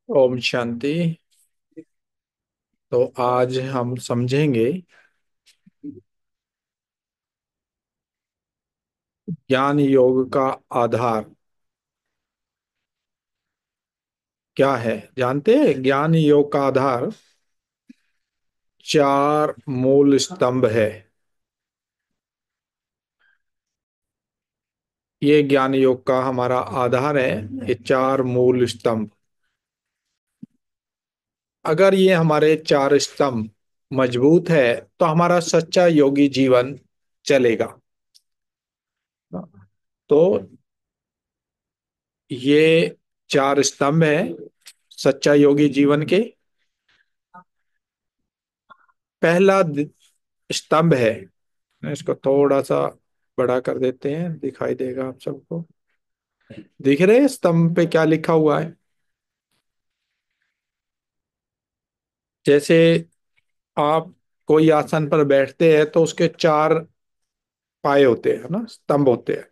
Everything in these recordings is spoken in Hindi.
ओम शांति। तो आज हम समझेंगे ज्ञान योग का आधार क्या है। जानते हैं ज्ञान योग का आधार चार मूल स्तंभ है। ये ज्ञान योग का हमारा आधार है। ये चार मूल स्तंभ, अगर ये हमारे चार स्तंभ मजबूत है तो हमारा सच्चा योगी जीवन चलेगा। तो ये चार स्तंभ है सच्चा योगी जीवन के। पहला स्तंभ है, इसको थोड़ा सा बड़ा कर देते हैं, दिखाई देगा आप सबको। दिख रहे हैं स्तंभ पे क्या लिखा हुआ है? जैसे आप कोई आसन पर बैठते हैं तो उसके चार पाए होते हैं ना, स्तंभ होते हैं।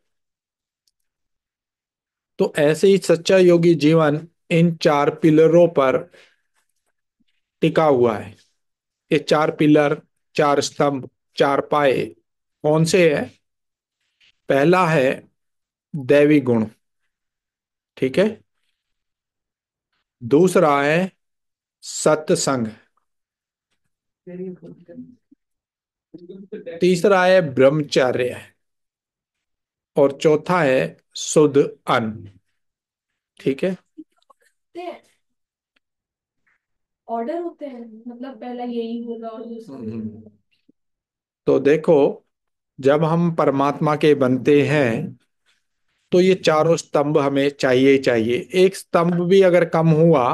तो ऐसे ही सच्चा योगी जीवन इन चार पिलरों पर टिका हुआ है। ये चार पिलर, चार स्तंभ, चार पाए कौन से है? पहला है दैवी गुण, ठीक है। दूसरा है सत्संग। तीसरा है ब्रह्मचर्य। और चौथा है शुद्ध अन्न, ठीक है। ऑर्डर होते हैं, मतलब पहला यही होगा और दूसरा तो देखो, जब हम परमात्मा के बनते हैं तो ये चारों स्तंभ हमें चाहिए ही चाहिए। एक स्तंभ भी अगर कम हुआ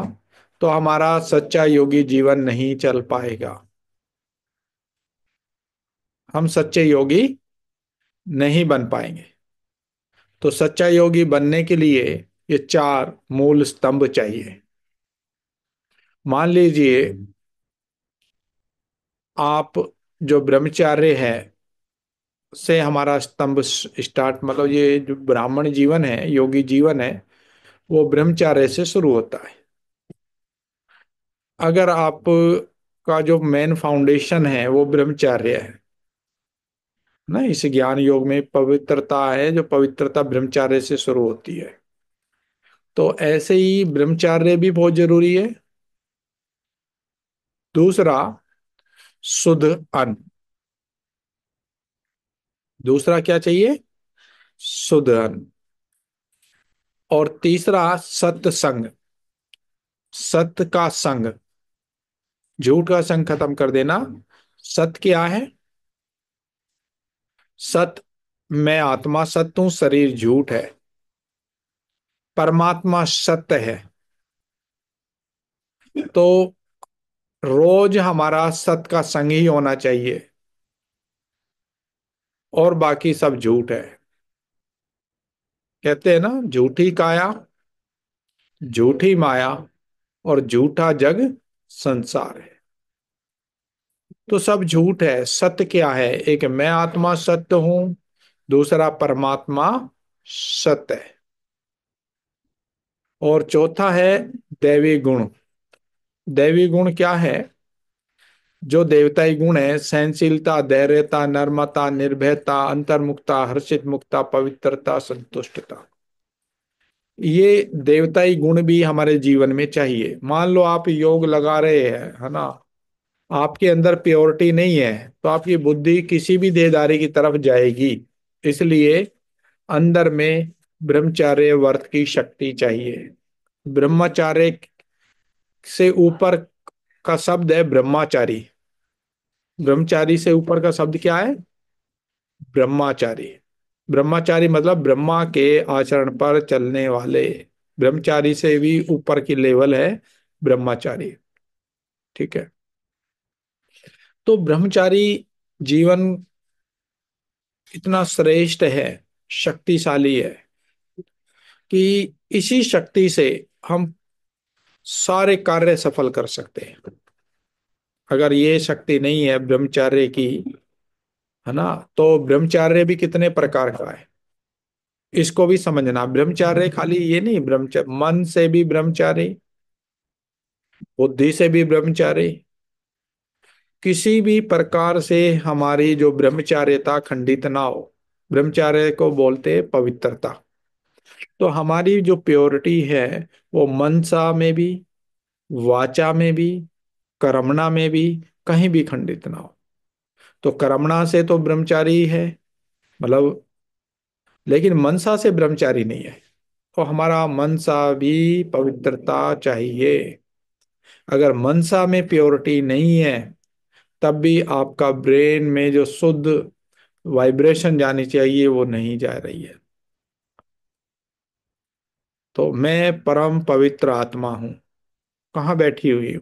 तो हमारा सच्चा योगी जीवन नहीं चल पाएगा। हम सच्चे योगी नहीं बन पाएंगे। तो सच्चा योगी बनने के लिए ये चार मूल स्तंभ चाहिए। मान लीजिए आप, जो ब्रह्मचार्य है से हमारा स्तंभ स्टार्ट, मतलब ये जो ब्राह्मण जीवन है, योगी जीवन है, वो ब्रह्मचार्य से शुरू होता है। अगर आप का जो मेन फाउंडेशन है वो ब्रह्मचार्य है ना, इस ज्ञान योग में पवित्रता है, जो पवित्रता ब्रह्मचार्य से शुरू होती है। तो ऐसे ही ब्रह्मचार्य भी बहुत जरूरी है। दूसरा शुद्ध अन्न। दूसरा क्या चाहिए? शुद्ध अन्न। और तीसरा सत्संग। सत्य का संग, झूठ का संग खत्म कर देना। सत्य क्या है? सत्य, मैं आत्मा सत्य हूं, शरीर झूठ है। परमात्मा सत्य है। तो रोज हमारा सत्य का संग ही होना चाहिए, और बाकी सब झूठ है। कहते हैं ना, झूठी काया, झूठी माया और झूठा जग संसार है। तो सब झूठ है। सत्य क्या है? एक मैं आत्मा सत्य हूं, दूसरा परमात्मा सत्य है, और चौथा है दैवी गुण। दैवी गुण क्या है? जो देवताई गुण है, सहनशीलता, धैर्यता, नर्मता, निर्भयता, अंतर्मुखता, हर्षित मुक्ता, पवित्रता, संतुष्टता। ये देवताई गुण भी हमारे जीवन में चाहिए। मान लो आप योग लगा रहे हैं, है ना, आपके अंदर प्योरिटी नहीं है तो आपकी बुद्धि किसी भी देहधारी की तरफ जाएगी। इसलिए अंदर में ब्रह्मचार्य व्रत की शक्ति चाहिए। ब्रह्मचार्य से ऊपर का शब्द है ब्रह्मचारी। ब्रह्मचारी से ऊपर का शब्द क्या है? ब्रह्मचारी। ब्रह्मचारी मतलब ब्रह्मा के आचरण पर चलने वाले। ब्रह्मचारी से भी ऊपर की लेवल है ब्रह्मचारी, ठीक है। तो ब्रह्मचारी जीवन इतना श्रेष्ठ है, शक्तिशाली है, कि इसी शक्ति से हम सारे कार्य सफल कर सकते हैं। अगर ये शक्ति नहीं है ब्रह्मचार्य की, है ना, तो ब्रह्मचार्य भी कितने प्रकार का है, इसको भी समझना। ब्रह्मचार्य खाली ये नहीं, ब्रह्मचर्य मन से भी ब्रह्मचारी, बुद्धि से भी ब्रह्मचारी, किसी भी प्रकार से हमारी जो ब्रह्मचार्यता खंडित ना हो। ब्रह्मचार्य को बोलते हैं पवित्रता। तो हमारी जो प्योरिटी है वो मनसा में भी, वाचा में भी, कर्मणा में भी कहीं भी खंडित ना हो। तो कर्मणा से तो ब्रह्मचारी है, मतलब, लेकिन मनसा से ब्रह्मचारी नहीं है। तो हमारा मनसा भी पवित्रता चाहिए। अगर मनसा में प्योरिटी नहीं है, तब भी आपका ब्रेन में जो शुद्ध वाइब्रेशन जानी चाहिए वो नहीं जा रही है। तो मैं परम पवित्र आत्मा हूं, कहाँ बैठी हुई हूँ?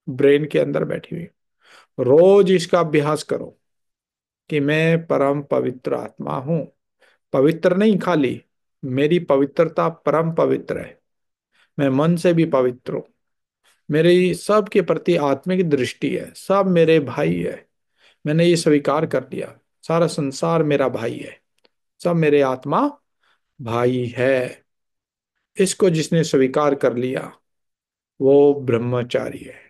ब्रेन के अंदर बैठी हुई हूँ। रोज इसका अभ्यास करो कि मैं परम पवित्र आत्मा हूं। पवित्र नहीं खाली, मेरी पवित्रता परम पवित्र है। मैं मन से भी पवित्र हूँ। मेरी सबके प्रति आत्मिक दृष्टि है, सब मेरे भाई है। मैंने ये स्वीकार कर लिया, सारा संसार मेरा भाई है, सब मेरे आत्मा भाई है। इसको जिसने स्वीकार कर लिया वो ब्रह्मचारी है।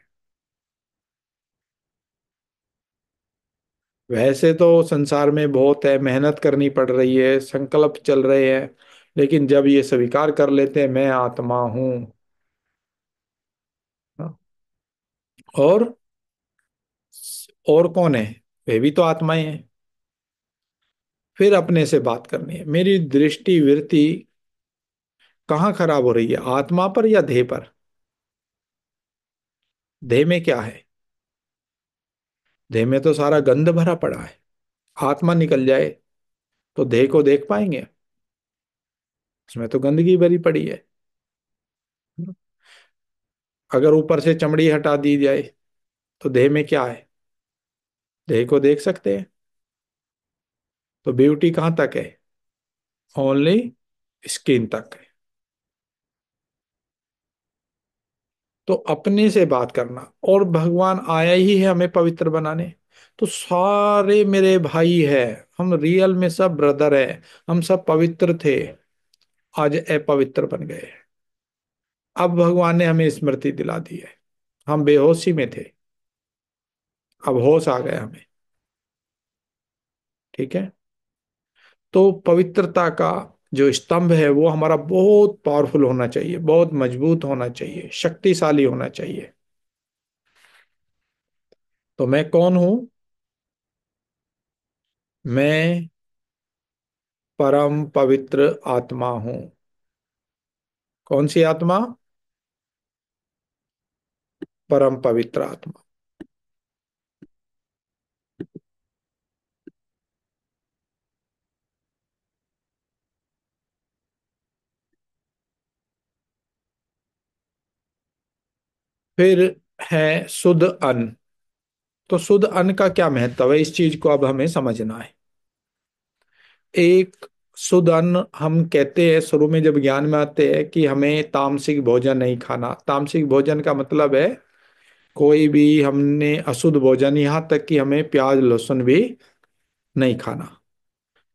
वैसे तो संसार में बहुत है, मेहनत करनी पड़ रही है, संकल्प चल रहे हैं, लेकिन जब ये स्वीकार कर लेते हैं मैं आत्मा हूं, और और कौन है? वे भी तो आत्माएं हैं। फिर अपने से बात करनी है। मेरी दृष्टि वृत्ति कहाँ खराब हो रही है, आत्मा पर या देह पर? देह में क्या है? देह में तो सारा गंध भरा पड़ा है। आत्मा निकल जाए तो देह को देख पाएंगे? उसमें तो गंदगी भरी पड़ी है। अगर ऊपर से चमड़ी हटा दी जाए तो देह में क्या है? देह को देख सकते हैं? तो ब्यूटी कहाँ तक है? ओनली स्किन तक है। तो अपने से बात करना, और भगवान आया ही है हमें पवित्र बनाने। तो सारे मेरे भाई है, हम रियल में सब ब्रदर है। हम सब पवित्र थे, आज अपवित्र बन गए। अब भगवान ने हमें स्मृति दिला दी है। हम बेहोशी में थे, अब होश आ गया हमें। ठीक है। तो पवित्रता का जो स्तंभ है वो हमारा बहुत पावरफुल होना चाहिए, बहुत मजबूत होना चाहिए, शक्तिशाली होना चाहिए। तो मैं कौन हूं? मैं परम पवित्र आत्मा हूं। कौन सी आत्मा? परम पवित्र आत्मा। फिर है शुद्ध अन्न। तो शुद्ध अन्न का क्या महत्व है, इस चीज को अब हमें समझना है। एक शुद्ध अन्न, हम कहते हैं शुरू में जब ज्ञान में आते हैं कि हमें तामसिक भोजन नहीं खाना। तामसिक भोजन का मतलब है कोई भी हमने अशुद्ध भोजन, यहाँ तक कि हमें प्याज लहसुन भी नहीं खाना।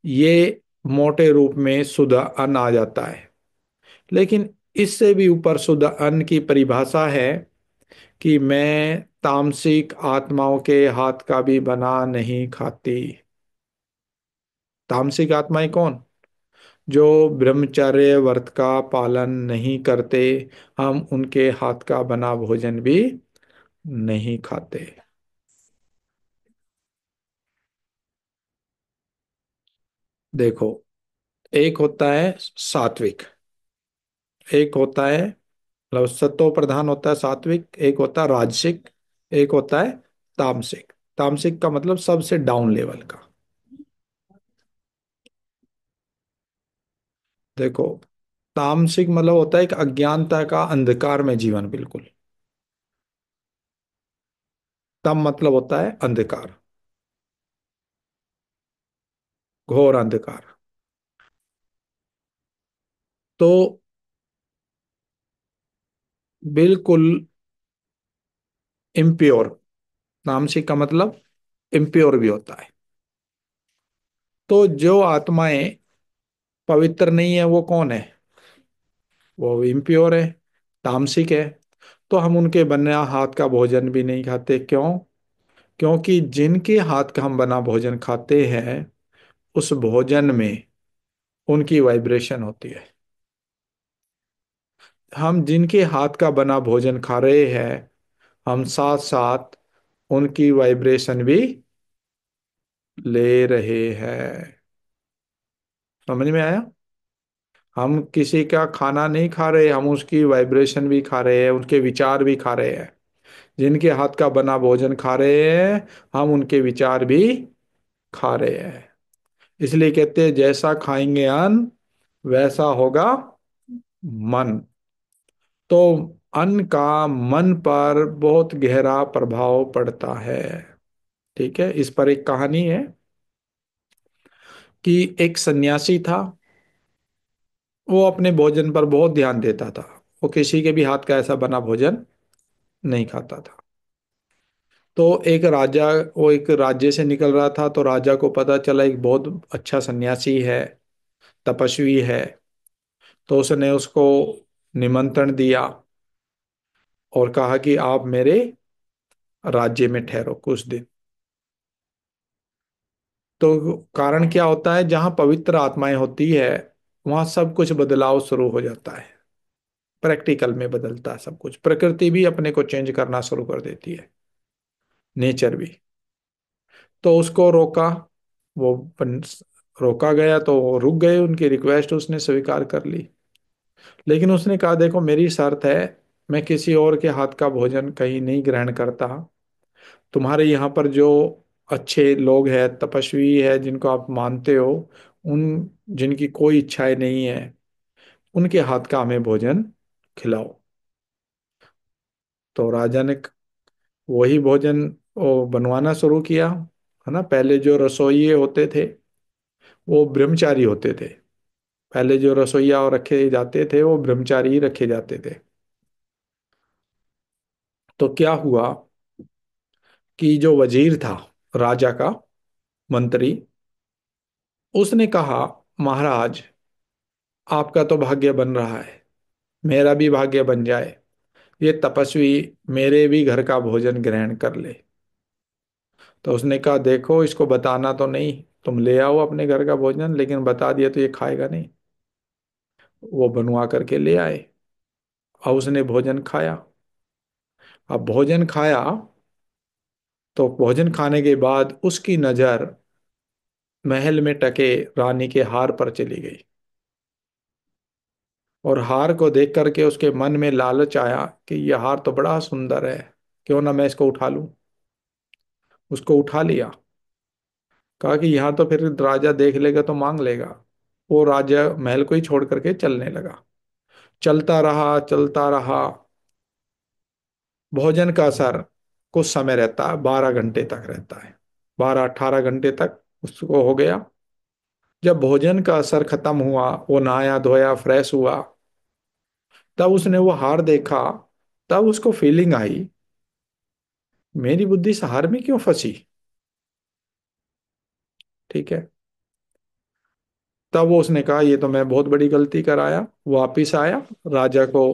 ये मोटे रूप में शुद्ध अन्न आ जाता है। लेकिन इससे भी ऊपर शुद्ध अन्न की परिभाषा है कि मैं तामसिक आत्माओं के हाथ का भी बना नहीं खाती। तामसिक आत्माएं कौन? जो ब्रह्मचर्य व्रत का पालन नहीं करते, हम उनके हाथ का बना भोजन भी नहीं खाते। देखो, एक होता है सात्विक, एक होता है, मतलब सत्व प्रधान होता है सात्विक, एक होता है राजसिक, एक होता है तामसिक। तामसिक का मतलब सबसे डाउन लेवल का। देखो, तामसिक मतलब होता है एक अज्ञानता का अंधकार में जीवन, बिल्कुल। तम मतलब होता है अंधकार, घोर अंधकार। तो बिल्कुल इम्प्योर, तामसिक का मतलब इम्प्योर भी होता है। तो जो आत्माएं पवित्र नहीं है वो कौन है? वो इम्प्योर है, तामसिक है। तो हम उनके बना हाथ का भोजन भी नहीं खाते। क्यों? क्योंकि जिनके हाथ का हम बना भोजन खाते हैं, उस भोजन में उनकी वाइब्रेशन होती है। हम जिनके हाथ का बना भोजन खा रहे हैं, हम साथ साथ उनकी वाइब्रेशन भी ले रहे हैं। समझ में आया? हम किसी का खाना नहीं खा रहे, हम उसकी वाइब्रेशन भी खा रहे हैं, उनके विचार भी खा रहे हैं। जिनके हाथ का बना भोजन खा रहे हैं, हम उनके विचार भी खा रहे हैं। इसलिए कहते हैं, जैसा खाएंगे अन्न वैसा होगा मन। तो अन्न का मन पर बहुत गहरा प्रभाव पड़ता है। ठीक है, इस पर एक कहानी है कि एक सन्यासी था। वो अपने भोजन पर बहुत ध्यान देता था। वो किसी के भी हाथ का ऐसा बना भोजन नहीं खाता था। तो एक राजा, वो एक राज्य से निकल रहा था, तो राजा को पता चला एक बहुत अच्छा सन्यासी है, तपस्वी है। तो उसने उसको निमंत्रण दिया और कहा कि आप मेरे राज्य में ठहरो कुछ दिन। तो कारण क्या होता है, जहाँ पवित्र आत्माएं होती है वहाँ सब कुछ बदलाव शुरू हो जाता है। प्रैक्टिकल में बदलता है सब कुछ। प्रकृति भी अपने को चेंज करना शुरू कर देती है, नेचर भी। तो उसको रोका, वो रोका गया तो वो रुक गए। उनकी रिक्वेस्ट उसने स्वीकार कर ली। लेकिन उसने कहा, देखो मेरी शर्त है, मैं किसी और के हाथ का भोजन कहीं नहीं ग्रहण करता। तुम्हारे यहाँ पर जो अच्छे लोग हैं, तपस्वी है, जिनको आप मानते हो, उन जिनकी कोई इच्छाएं नहीं है, उनके हाथ का हमें भोजन खिलाओ। तो राजा ने वही भोजन वो बनवाना शुरू किया। है ना, पहले जो रसोइये होते थे वो ब्रह्मचारी होते थे। पहले जो रसोइया और रखे जाते थे वो ब्रह्मचारी ही रखे जाते थे। तो क्या हुआ कि जो वजीर था, राजा का मंत्री, उसने कहा, महाराज आपका तो भाग्य बन रहा है, मेरा भी भाग्य बन जाए, ये तपस्वी मेरे भी घर का भोजन ग्रहण कर ले। तो उसने कहा, देखो इसको बताना तो नहीं, तुम ले आओ अपने घर का भोजन, लेकिन बता दिया तो ये खाएगा नहीं। वो बनवा करके ले आए और उसने भोजन खाया। अब भोजन खाया तो भोजन खाने के बाद उसकी नजर महल में टके रानी के हार पर चली गई। और हार को देख करके उसके मन में लालच आया कि यह हार तो बड़ा सुंदर है, क्यों ना मैं इसको उठा लूं। उसको उठा लिया। कहा कि यहाँ तो फिर राजा देख लेगा तो मांग लेगा। वो राजा महल को ही छोड़ करके चलने लगा। चलता रहा चलता रहा। भोजन का असर कुछ समय रहता है, 12 घंटे तक रहता है। 12-18 घंटे तक उसको हो गया। जब भोजन का असर खत्म हुआ, वो नहाया धोया फ्रेश हुआ, तब उसने वो हार देखा। तब उसको फीलिंग आई, मेरी बुद्धि इस हार में क्यों फंसी। ठीक है। तब वो उसने कहा, ये तो मैं बहुत बड़ी गलती कराया। वापिस आया, राजा को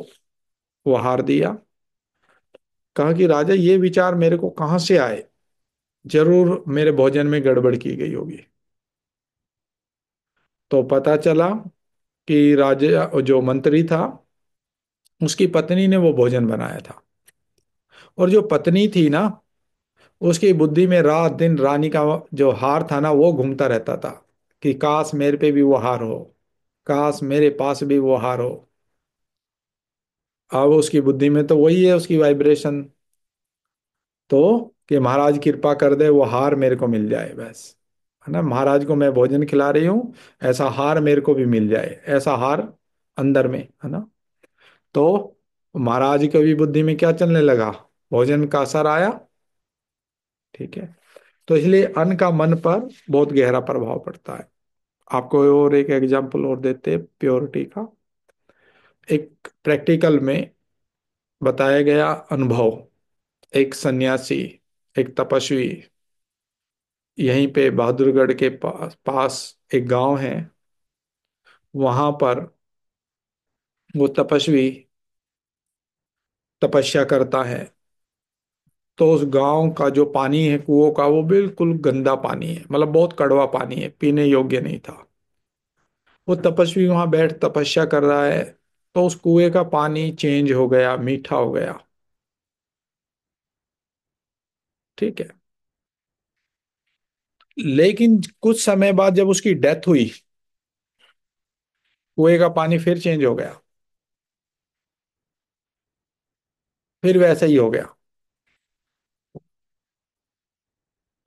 वो हार दिया। कहा कि राजा, ये विचार मेरे को कहाँ से आए, जरूर मेरे भोजन में गड़बड़ की गई होगी। तो पता चला कि राजा जो मंत्री था, उसकी पत्नी ने वो भोजन बनाया था। और जो पत्नी थी ना, उसकी बुद्धि में रात दिन रानी का जो हार था ना, वो घूमता रहता था कि काश मेरे पे भी वो हार हो, काश मेरे पास भी वो हार हो। अब उसकी बुद्धि में तो वही है, उसकी वाइब्रेशन। तो कि महाराज कृपा कर दे, वो हार मेरे को मिल जाए बस। है ना, महाराज को मैं भोजन खिला रही हूँ, ऐसा हार मेरे को भी मिल जाए, ऐसा हार अंदर में। है ना। तो महाराज की भी बुद्धि में क्या चलने लगा, भोजन का असर आया। ठीक है। तो इसलिए अन्न का मन पर बहुत गहरा प्रभाव पड़ता है। आपको और एक एग्जाम्पल और देते हैं प्योरिटी का। एक प्रैक्टिकल में बताया गया अनुभव। एक सन्यासी, एक तपस्वी, यहीं पे बहादुरगढ़ के पास पास एक गांव है। वहां पर वो तपस्वी तपस्या करता है, तो उस गांव का जो पानी है कुओं का, वो बिल्कुल गंदा पानी है, मतलब बहुत कड़वा पानी है, पीने योग्य नहीं था। वो तपस्वी वहां बैठ तपस्या कर रहा है, तो उस कुएं का पानी चेंज हो गया, मीठा हो गया। ठीक है। लेकिन कुछ समय बाद जब उसकी डेथ हुई, कुएं का पानी फिर चेंज हो गया, फिर वैसा ही हो गया।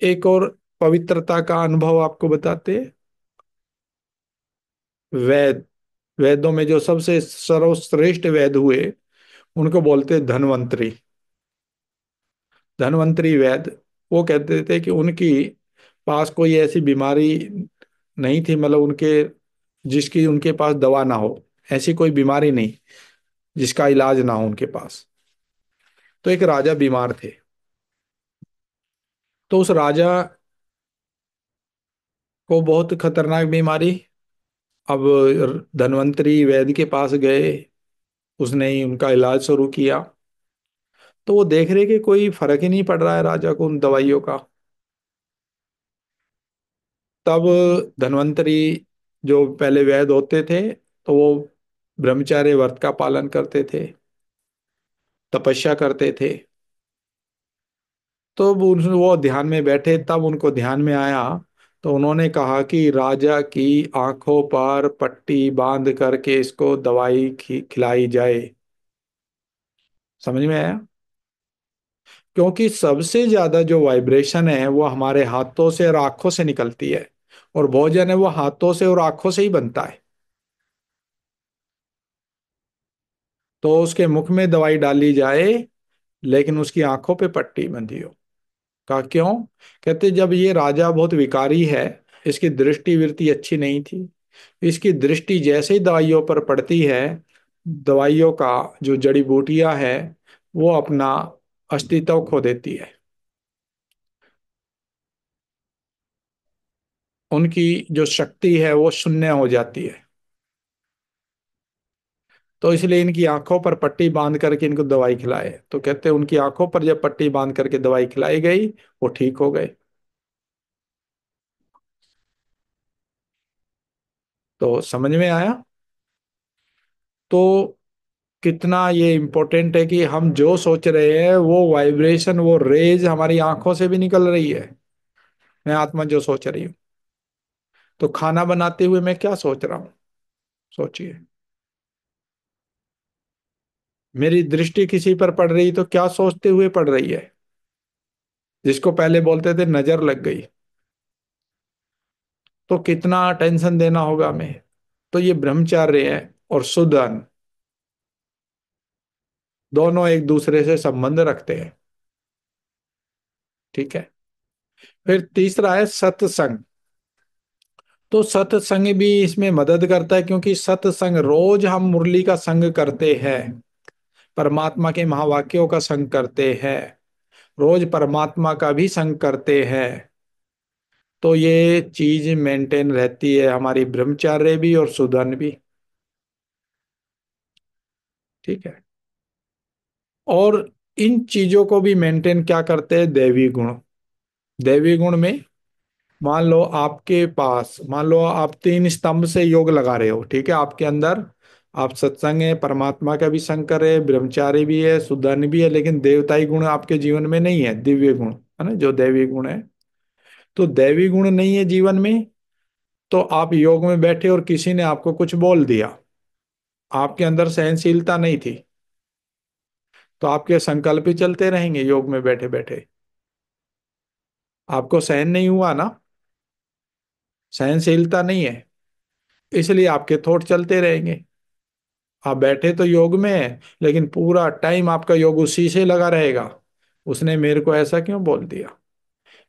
एक और पवित्रता का अनुभव आपको बताते हैं। वेद, वेदों में जो सबसे सर्वश्रेष्ठ वेद हुए, उनको बोलते हैं धन्वंतरी। धन्वंतरी वेद, वो कहते थे कि उनकी पास कोई ऐसी बीमारी नहीं थी, मतलब उनके, जिसकी उनके पास दवा ना हो। ऐसी कोई बीमारी नहीं जिसका इलाज ना हो उनके पास। तो एक राजा बीमार थे, तो उस राजा को बहुत खतरनाक बीमारी। अब धन्वंतरी वैद्य के पास गए, उसने ही उनका इलाज शुरू किया। तो वो देख रहे कि कोई फर्क ही नहीं पड़ रहा है राजा को उन दवाइयों का। तब धन्वंतरी, जो पहले वैद्य होते थे, तो वो ब्रह्मचार्य व्रत का पालन करते थे, तपस्या करते थे। तो वो ध्यान में बैठे, तब उनको ध्यान में आया। तो उन्होंने कहा कि राजा की आंखों पर पट्टी बांध करके इसको दवाई खिलाई जाए। समझ में आया? क्योंकि सबसे ज्यादा जो वाइब्रेशन है वो हमारे हाथों से और आंखों से निकलती है, और भोजन है वो हाथों से और आंखों से ही बनता है। तो उसके मुख में दवाई डाली जाए, लेकिन उसकी आंखों पे पट्टी बंधी हो। कहा क्यों? कहते जब ये राजा बहुत विकारी है, इसकी दृष्टि वृत्ति अच्छी नहीं थी, इसकी दृष्टि जैसे ही दवाइयों पर पड़ती है, दवाइयों का जो जड़ी बूटियां है वो अपना अस्तित्व खो देती है, उनकी जो शक्ति है वो शून्य हो जाती है। तो इसलिए इनकी आंखों पर पट्टी बांध करके इनको दवाई खिलाए। तो कहते हैं उनकी आंखों पर जब पट्टी बांध करके दवाई खिलाई गई, वो ठीक हो गए। तो समझ में आया? तो कितना ये इम्पोर्टेंट है कि हम जो सोच रहे हैं वो वाइब्रेशन, वो रेज हमारी आंखों से भी निकल रही है। मैं आत्मा जो सोच रही हूँ। तो खाना बनाते हुए मैं क्या सोच रहा हूँ? सोचिए। मेरी दृष्टि किसी पर पड़ रही तो क्या सोचते हुए पड़ रही है? जिसको पहले बोलते थे नजर लग गई, तो कितना टेंशन देना होगा हमें। तो ये ब्रह्मचार्य है और शुद्ध अन्न, दोनों एक दूसरे से संबंध रखते हैं। ठीक है। फिर तीसरा है सत्संग। तो सत्संग भी इसमें मदद करता है, क्योंकि सत्संग, रोज हम मुरली का संग करते हैं, परमात्मा के महावाक्यों का संग करते हैं, रोज परमात्मा का भी संग करते हैं। तो ये चीज मेंटेन रहती है, हमारी ब्रह्मचार्य भी और सुधन भी। ठीक है। और इन चीजों को भी मेंटेन क्या करते हैं? दैवी गुण। दैवी गुण में, मान लो आपके पास, मान लो आप तीन स्तंभ से योग लगा रहे हो, ठीक है, आपके अंदर आप सत्संग है, परमात्मा का भी संग कर रहे हैं, ब्रह्मचारी भी है, सुधन भी है, लेकिन देवताई गुण आपके जीवन में नहीं है, दिव्य गुण है ना, जो दैवी गुण है। तो दैवी गुण नहीं है जीवन में, तो आप योग में बैठे और किसी ने आपको कुछ बोल दिया, आपके अंदर सहनशीलता नहीं थी, तो आपके संकल्प ही चलते रहेंगे योग में बैठे बैठे। आपको सहन नहीं हुआ ना, सहनशीलता नहीं है, इसलिए आपके थॉट चलते रहेंगे। आप बैठे तो योग में है, लेकिन पूरा टाइम आपका योग उसी से लगा रहेगा, उसने मेरे को ऐसा क्यों बोल दिया।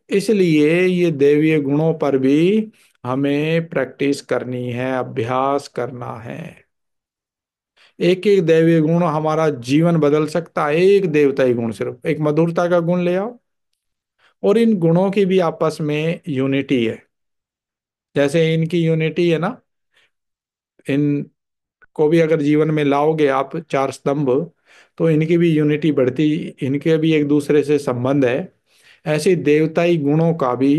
इसलिए ये दैवीय गुणों पर भी हमें प्रैक्टिस करनी है, अभ्यास करना है। एक एक दैवीय गुण हमारा जीवन बदल सकता है। एक देवताई गुण, सिर्फ एक मधुरता का गुण ले आओ, और इन गुणों की भी आपस में यूनिटी है। जैसे इनकी यूनिटी है ना, इन को भी अगर जीवन में लाओगे आप, चार स्तंभ, तो इनकी भी यूनिटी बढ़ती, इनके भी एक दूसरे से संबंध है। ऐसे देवताई गुणों का भी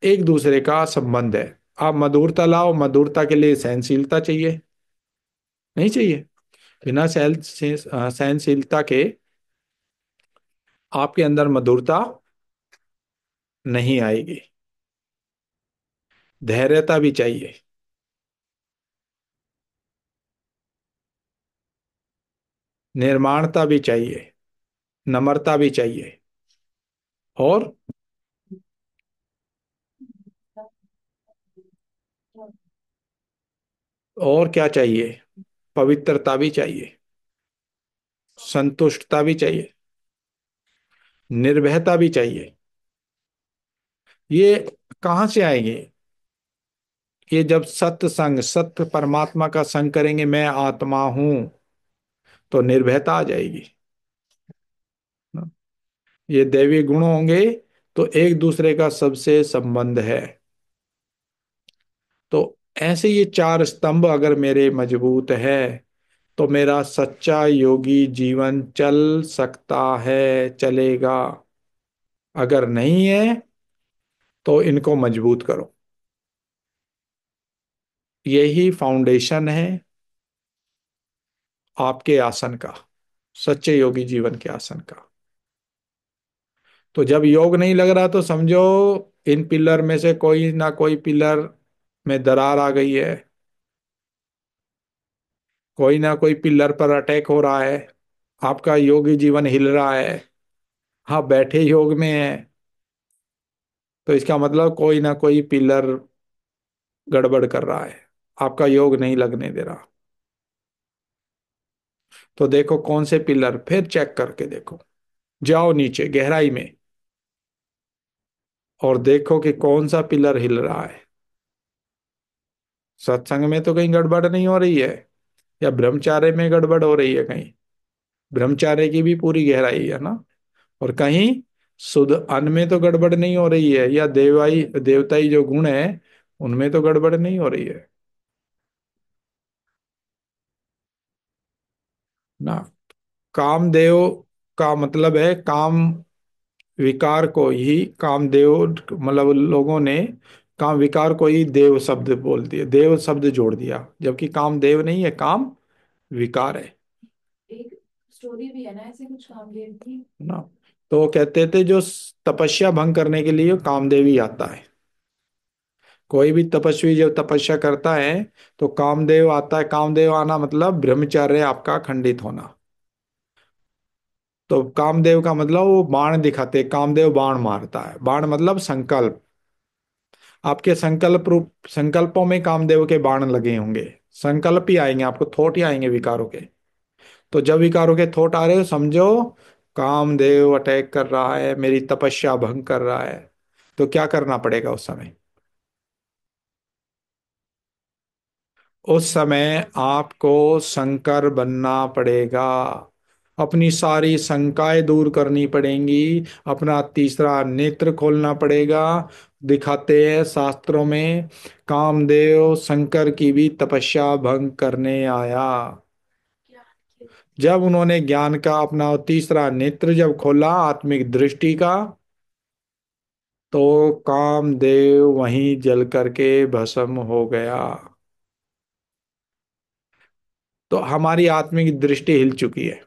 एक दूसरे का संबंध है। आप मधुरता लाओ, मधुरता के लिए सहनशीलता चाहिए, नहीं चाहिए? बिना सहनशीलता के आपके अंदर मधुरता नहीं आएगी। धैर्यता भी चाहिए, निर्माणता भी चाहिए, नम्रता भी चाहिए, और क्या चाहिए? पवित्रता भी चाहिए, संतुष्टता भी चाहिए, निर्भयता भी चाहिए। ये कहाँ से आएंगे? ये जब सत्य संग, सत्य परमात्मा का संग करेंगे, मैं आत्मा हूं, तो निर्भयता आ जाएगी। ये दैवी गुण होंगे, तो एक दूसरे का सबसे संबंध है। तो ऐसे ये चार स्तंभ अगर मेरे मजबूत है, तो मेरा सच्चा योगी जीवन चल सकता है, चलेगा। अगर नहीं है, तो इनको मजबूत करो। यही फाउंडेशन है आपके आसन का, सच्चे योगी जीवन के आसन का। तो जब योग नहीं लग रहा, तो समझो इन पिलर में से कोई ना कोई पिलर में दरार आ गई है, कोई ना कोई पिलर पर अटैक हो रहा है, आपका योगी जीवन हिल रहा है। हाँ, बैठे योग में है, तो इसका मतलब कोई ना कोई पिलर गड़बड़ कर रहा है, आपका योग नहीं लगने दे रहा। तो देखो कौन से पिलर, फिर चेक करके देखो। जाओ नीचे गहराई में और देखो कि कौन सा पिलर हिल रहा है। सत्संग में तो कहीं गड़बड़ नहीं हो रही है, या ब्रह्मचार्य में गड़बड़ हो रही है कहीं? ब्रह्मचार्य की भी पूरी गहराई है ना। और कहीं शुद्ध अन्न में तो गड़बड़ नहीं हो रही है, या देवताई जो गुण है उनमें तो गड़बड़ नहीं हो रही है ना। कामदेव का मतलब है काम विकार को ही कामदेव, मतलब लोगों ने काम विकार को ही देव शब्द बोल दिया, देव शब्द जोड़ दिया, जबकि काम देव नहीं है, काम विकार है। एक स्टोरी भी है ना ऐसे कुछ कामदेव की ना। तो वो कहते थे जो तपस्या भंग करने के लिए कामदेव ही आता है। कोई भी तपस्वी जब तपस्या करता है, तो कामदेव आता है। कामदेव आना मतलब ब्रह्मचर्य आपका खंडित होना। तो कामदेव का मतलब वो बाण दिखाते, कामदेव बाण मारता है। बाण मतलब संकल्प। आपके संकल्प रूप संकल्पों में कामदेव के बाण लगे होंगे। संकल्प ही आएंगे आपको, थॉट ही आएंगे विकारों के। तो जब विकारों के थॉट आ रहे हो, समझो कामदेव अटैक कर रहा है, मेरी तपस्या भंग कर रहा है। तो क्या करना पड़ेगा उस समय? उस समय आपको शंकर बनना पड़ेगा। अपनी सारी शंकाएं दूर करनी पड़ेंगी, अपना तीसरा नेत्र खोलना पड़ेगा। दिखाते हैं शास्त्रों में, कामदेव शंकर की भी तपस्या भंग करने आया। जब उन्होंने ज्ञान का अपना तीसरा नेत्र जब खोला, आत्मिक दृष्टि का, तो कामदेव वहीं जल करके भस्म हो गया। तो हमारी आत्मिक दृष्टि हिल चुकी है,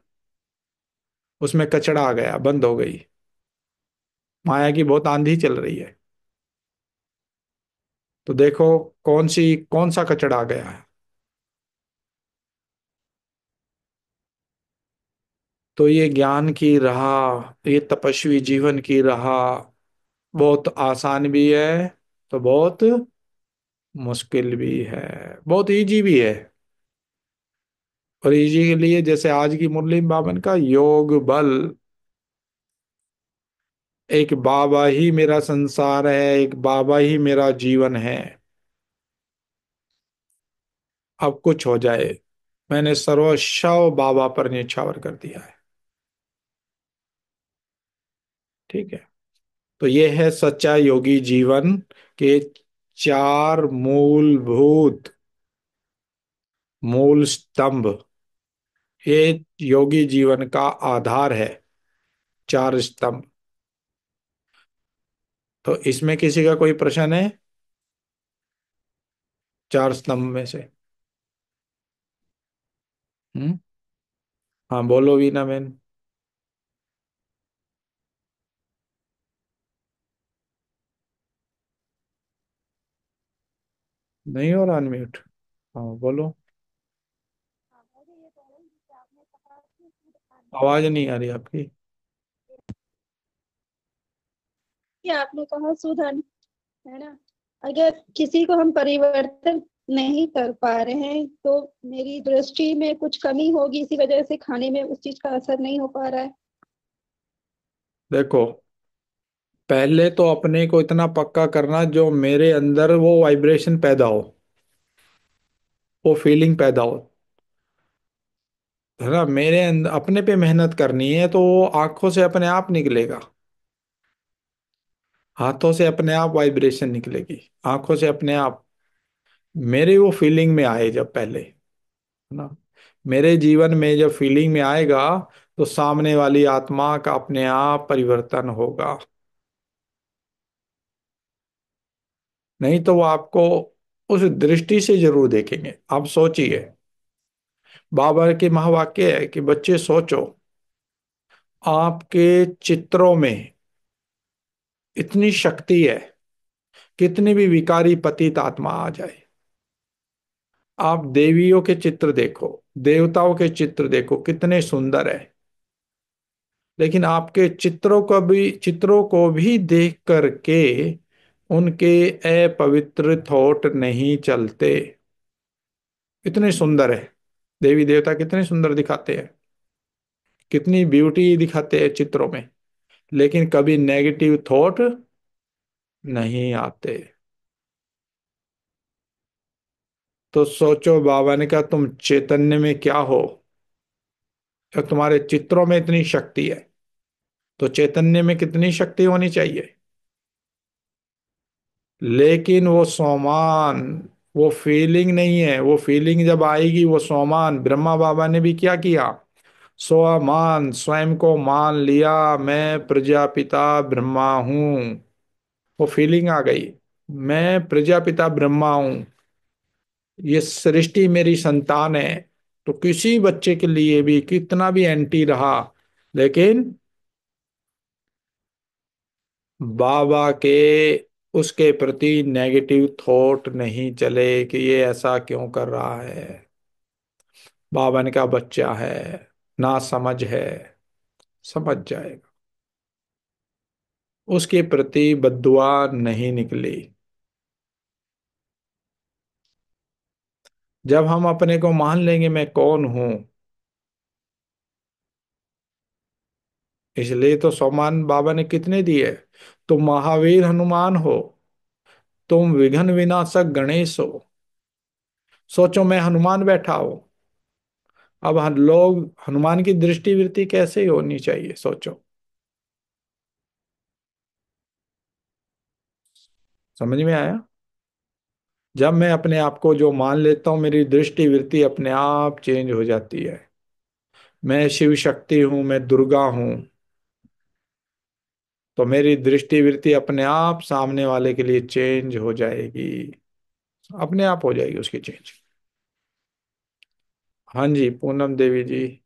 उसमें कचड़ा आ गया, बंद हो गई। माया की बहुत आंधी चल रही है। तो देखो कौन सा कचड़ा आ गया है। तो ये ज्ञान की राह, ये तपस्वी जीवन की राह बहुत आसान भी है, तो बहुत मुश्किल भी है, बहुत इजी भी है। और इजी के लिए जैसे आज की मुरली बाबन का योग बल, एक बाबा ही मेरा संसार है, एक बाबा ही मेरा जीवन है। अब कुछ हो जाए, मैंने सर्वस्व बाबा पर न्यौछावर कर दिया है। ठीक है। तो ये है सच्चा योगी जीवन के चार मूलभूत मूल स्तंभ। ये योगी जीवन का आधार है, चार स्तंभ। तो इसमें किसी का कोई प्रश्न है, चार स्तंभ में से? हम्म। हाँ बोलो वीना बेन। नहीं हो रहा अनम्यूट? हाँ बोलो। आवाज नहीं आ रही आपकी। कि आपने कहा सुधन, है ना? अगर किसी को हम परिवर्तन नहीं कर पा रहे हैं तो मेरी दृष्टि में कुछ कमी होगी, इसी वजह से खाने में उस चीज का असर नहीं हो पा रहा है। देखो, पहले तो अपने को इतना पक्का करना, जो मेरे अंदर वो वाइब्रेशन पैदा हो, वो फीलिंग पैदा हो, है ना? मेरे अंदर अपने पे मेहनत करनी है तो वो आंखों से अपने आप निकलेगा, हाथों से अपने आप वाइब्रेशन निकलेगी, आंखों से अपने आप। मेरे वो फीलिंग में आए जब पहले, है ना, मेरे जीवन में जब फीलिंग में आएगा, तो सामने वाली आत्मा का अपने आप परिवर्तन होगा। नहीं तो वो आपको उस दृष्टि से जरूर देखेंगे। आप सोचिए, बाबा के महावाक्य है कि बच्चे सोचो, आपके चित्रों में इतनी शक्ति है, कितनी भी विकारी पतित आत्मा आ जाए, आप देवियों के चित्र देखो, देवताओं के चित्र देखो, कितने सुंदर है। लेकिन आपके चित्रों को भी देख करके उनके अपवित्र थॉट नहीं चलते। इतने सुंदर है, देवी देवता कितने सुंदर दिखाते हैं, कितनी ब्यूटी दिखाते हैं चित्रों में, लेकिन कभी नेगेटिव थॉट नहीं आते। तो सोचो, बाबा ने कहा तुम चैतन्य में क्या हो, जब तुम्हारे चित्रों में इतनी शक्ति है, तो चैतन्य में कितनी शक्ति होनी चाहिए। लेकिन वो सोमान, वो फीलिंग नहीं है। वो फीलिंग जब आएगी, वो सोमान, ब्रह्मा बाबा ने भी क्या किया, स्वमान, स्वयं को मान लिया, मैं प्रजापिता ब्रह्मा हूं। वो फीलिंग आ गई, मैं प्रजापिता ब्रह्मा हूं, ये सृष्टि मेरी संतान है। तो किसी बच्चे के लिए भी कितना भी एंटी रहा, लेकिन बाबा के उसके प्रति नेगेटिव थॉट नहीं चले कि ये ऐसा क्यों कर रहा है। बाबा ने कहा बच्चा है, ना समझ है, समझ जाएगा। उसके प्रति बद्दुआ नहीं निकली। जब हम अपने को मान लेंगे मैं कौन हूं, इसलिए तो सम्मान बाबा ने कितने दिए। तुम महावीर हनुमान हो, तुम विघ्न विनाशक गणेश हो। सोचो मैं हनुमान बैठा हो, अब लोग हनुमान की दृष्टि वृत्ति कैसे होनी चाहिए, सोचो। समझ में आया? जब मैं अपने आप को जो मान लेता हूं, मेरी दृष्टि वृत्ति अपने आप चेंज हो जाती है। मैं शिव शक्ति हूं, मैं दुर्गा हूं, तो मेरी दृष्टि वृत्ति अपने आप सामने वाले के लिए चेंज हो जाएगी, अपने आप हो जाएगी उसकी चेंज। हाँ जी पूनम देवी जी।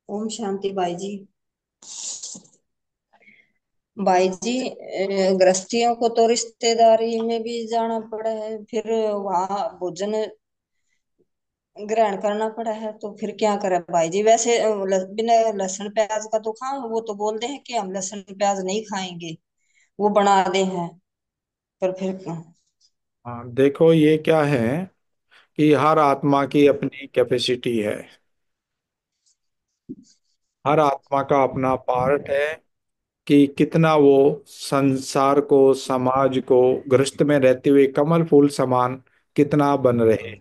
ओम शांति भाई जी। भाई जी, गृहस्थियों को तो रिश्तेदारी में भी जाना पड़ा है, फिर वहां भोजन ग्रहण करना पड़ा है, तो फिर क्या करें भाई जी? वैसे बिना लहसुन प्याज का तो खाओ, वो तो बोलते हैं कि हम लहसुन प्याज नहीं खाएंगे, वो बना दे हैं। पर फिर हाँ देखो, ये क्या है कि हर आत्मा की अपनी कैपेसिटी है, हर आत्मा का अपना पार्ट है कि कितना वो संसार को, समाज को, गृहस्थ में रहते हुए कमल फूल समान कितना बन रहे।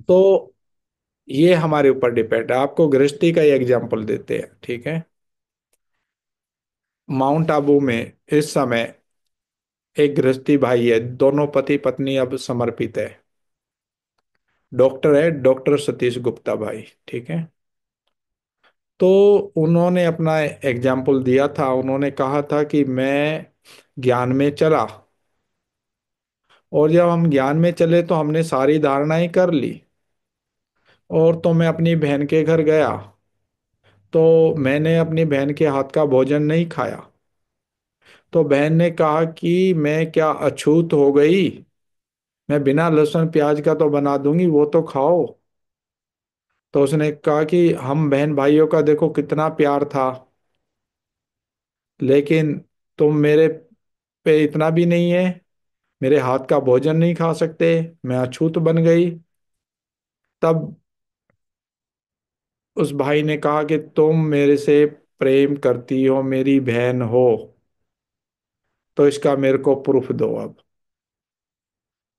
तो ये हमारे ऊपर डिपेंड है। आपको गृहस्थी का ही एग्जाम्पल देते हैं, ठीक है? माउंट आबू में इस समय एक गृहस्थी भाई है, दोनों पति पत्नी अब समर्पित है। डॉक्टर है, डॉक्टर सतीश गुप्ता भाई, ठीक है। तो उन्होंने अपना एग्जाम्पल दिया था, उन्होंने कहा था कि मैं ज्ञान में चला, और जब हम ज्ञान में चले तो हमने सारी धारणाएं कर ली, और तो मैं अपनी बहन के घर गया, तो मैंने अपनी बहन के हाथ का भोजन नहीं खाया। तो बहन ने कहा कि मैं क्या अछूत हो गई, मैं बिना लहसुन प्याज का तो बना दूंगी, वो तो खाओ। तो उसने कहा कि हम बहन भाइयों का देखो कितना प्यार था, लेकिन तुम मेरे पे इतना भी नहीं है, मेरे हाथ का भोजन नहीं खा सकते, मैं अछूत बन गई। तब उस भाई ने कहा कि तुम मेरे से प्रेम करती हो, मेरी बहन हो, तो इसका मेरे को प्रूफ दो। अब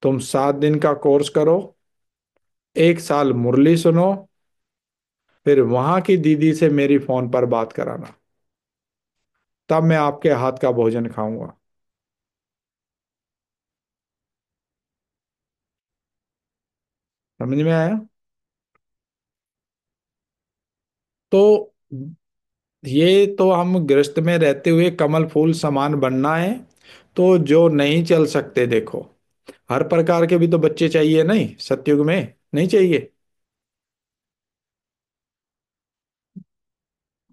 तुम 7 दिन का कोर्स करो, 1 साल मुरली सुनो, फिर वहां की दीदी से मेरी फोन पर बात कराना, तब मैं आपके हाथ का भोजन खाऊंगा। समझ में आया? तो ये तो हम गृहस्थ में रहते हुए कमल फूल समान बनना है। तो जो नहीं चल सकते, देखो, हर प्रकार के भी तो बच्चे चाहिए नहीं, सतयुग में नहीं चाहिए।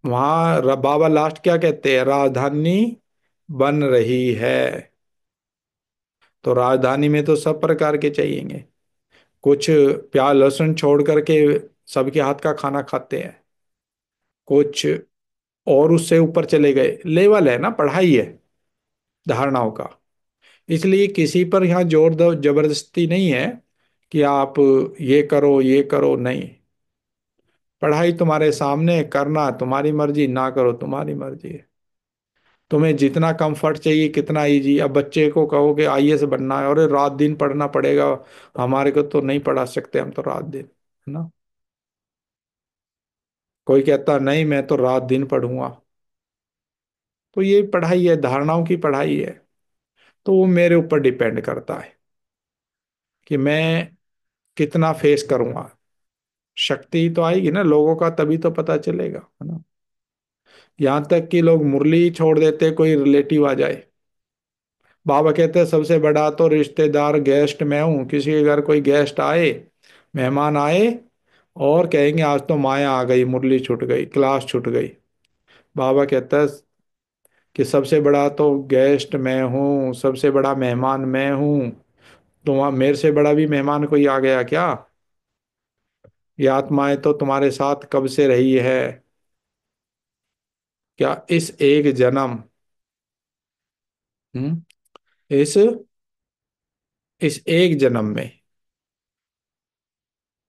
वहां बाबा लास्ट क्या कहते हैं, राजधानी बन रही है। तो राजधानी में तो सब प्रकार के चाहिएंगे। कुछ प्याज लहसुन छोड़ करके सबके हाथ का खाना खाते हैं, कुछ और उससे ऊपर चले गए। लेवल है ना, पढ़ाई है धारणाओं का। इसलिए किसी पर यहाँ जोर दो जबरदस्ती नहीं है कि आप ये करो ये करो, नहीं। पढ़ाई तुम्हारे सामने, करना तुम्हारी मर्जी, ना करो तुम्हारी मर्जी है। तुम्हें जितना कंफर्ट चाहिए, कितना इजी। अब बच्चे को कहो कि आईएएस बनना है, और रात दिन पढ़ना पड़ेगा, हमारे को तो नहीं पढ़ा सकते हम तो रात दिन, है ना। कोई कहता नहीं मैं तो रात दिन पढ़ूंगा। तो ये पढ़ाई है, धारणाओं की पढ़ाई है। तो वो मेरे ऊपर डिपेंड करता है कि मैं कितना फेस करूंगा। शक्ति तो आएगी ना लोगों का, तभी तो पता चलेगा, है ना। यहाँ तक कि लोग मुरली ही छोड़ देते, कोई रिलेटिव आ जाए। बाबा कहते हैं सबसे बड़ा तो रिश्तेदार गेस्ट मैं हूँ। किसी के घर कोई गेस्ट आए, मेहमान आए, और कहेंगे आज तो माया आ गई, मुरली छूट गई, क्लास छूट गई। बाबा कहता है कि सबसे बड़ा तो गेस्ट मैं हूँ, सबसे बड़ा मेहमान मैं हूँ। तुम मेरे से बड़ा भी मेहमान कोई आ गया क्या? ये आत्माएं तो तुम्हारे साथ कब से रही है। क्या हम्म इस इस एक जन्म में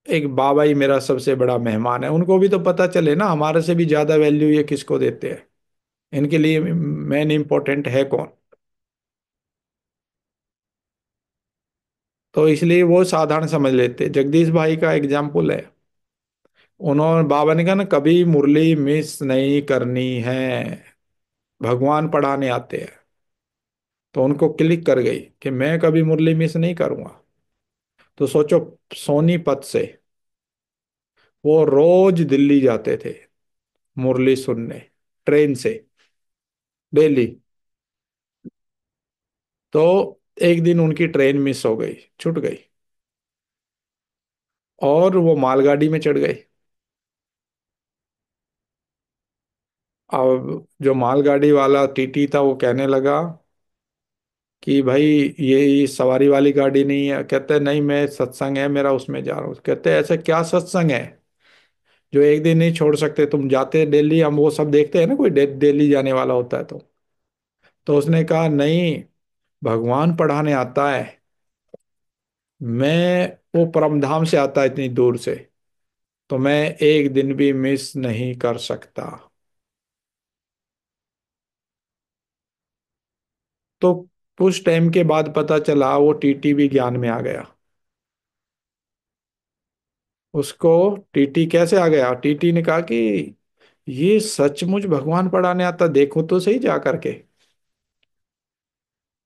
एक बाबा ही मेरा सबसे बड़ा मेहमान है। उनको भी तो पता चले ना, हमारे से भी ज्यादा वैल्यू ये किसको देते हैं, इनके लिए मेन इंपॉर्टेंट है कौन। तो इसलिए वो साधारण समझ लेते। जगदीश भाई का एग्जाम्पल है, उन्होंने बाबा ने कहा ना कभी मुरली मिस नहीं करनी है, भगवान पढ़ाने आते हैं। तो उनको क्लिक कर गई कि मैं कभी मुरली मिस नहीं करूंगा। तो सोचो, सोनीपत से वो रोज दिल्ली जाते थे मुरली सुनने, ट्रेन से, डेली। तो एक दिन उनकी ट्रेन मिस हो गई, छूट गई, और वो मालगाड़ी में चढ़ गए। अब जो मालगाड़ी वाला टीटी था वो कहने लगा कि भाई ये सवारी वाली गाड़ी नहीं है। कहते नहीं, मैं सत्संग है मेरा, उसमें जा रहा हूँ। कहते ऐसा क्या सत्संग है जो एक दिन नहीं छोड़ सकते? तुम जाते डेली, हम वो सब देखते हैं ना, कोई डेली जाने वाला होता है तो उसने कहा नहीं, भगवान पढ़ाने आता है, मैं वो परमधाम से आता है इतनी दूर से, तो मैं एक दिन भी मिस नहीं कर सकता। तो कुछ टाइम के बाद पता चला वो टीटी भी ज्ञान में आ गया। उसको टीटी कैसे आ गया? टीटी ने कहा कि ये सचमुच भगवान पढ़ाने आता, देखो तो सही जा करके।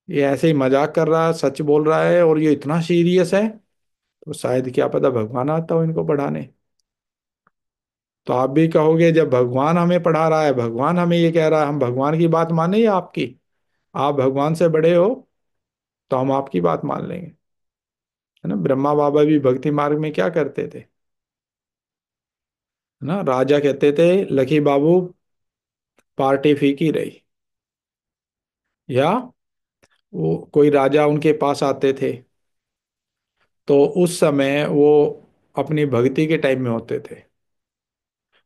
ये ऐसे ही मजाक कर रहा है, सच बोल रहा है और ये इतना सीरियस है, तो शायद क्या पता भगवान आता हो इनको पढ़ाने। तो आप भी कहोगे जब भगवान हमें पढ़ा रहा है, भगवान हमें ये कह रहा है, हम भगवान की बात माने या आपकी? आप भगवान से बड़े हो तो हम आपकी बात मान लेंगे, है ना। ब्रह्मा बाबा भी भक्ति मार्ग में क्या करते थे, है ना। राजा कहते थे लकी बाबू पार्टी फीकी रही, या वो कोई राजा उनके पास आते थे, तो उस समय वो अपनी भक्ति के टाइम में होते थे,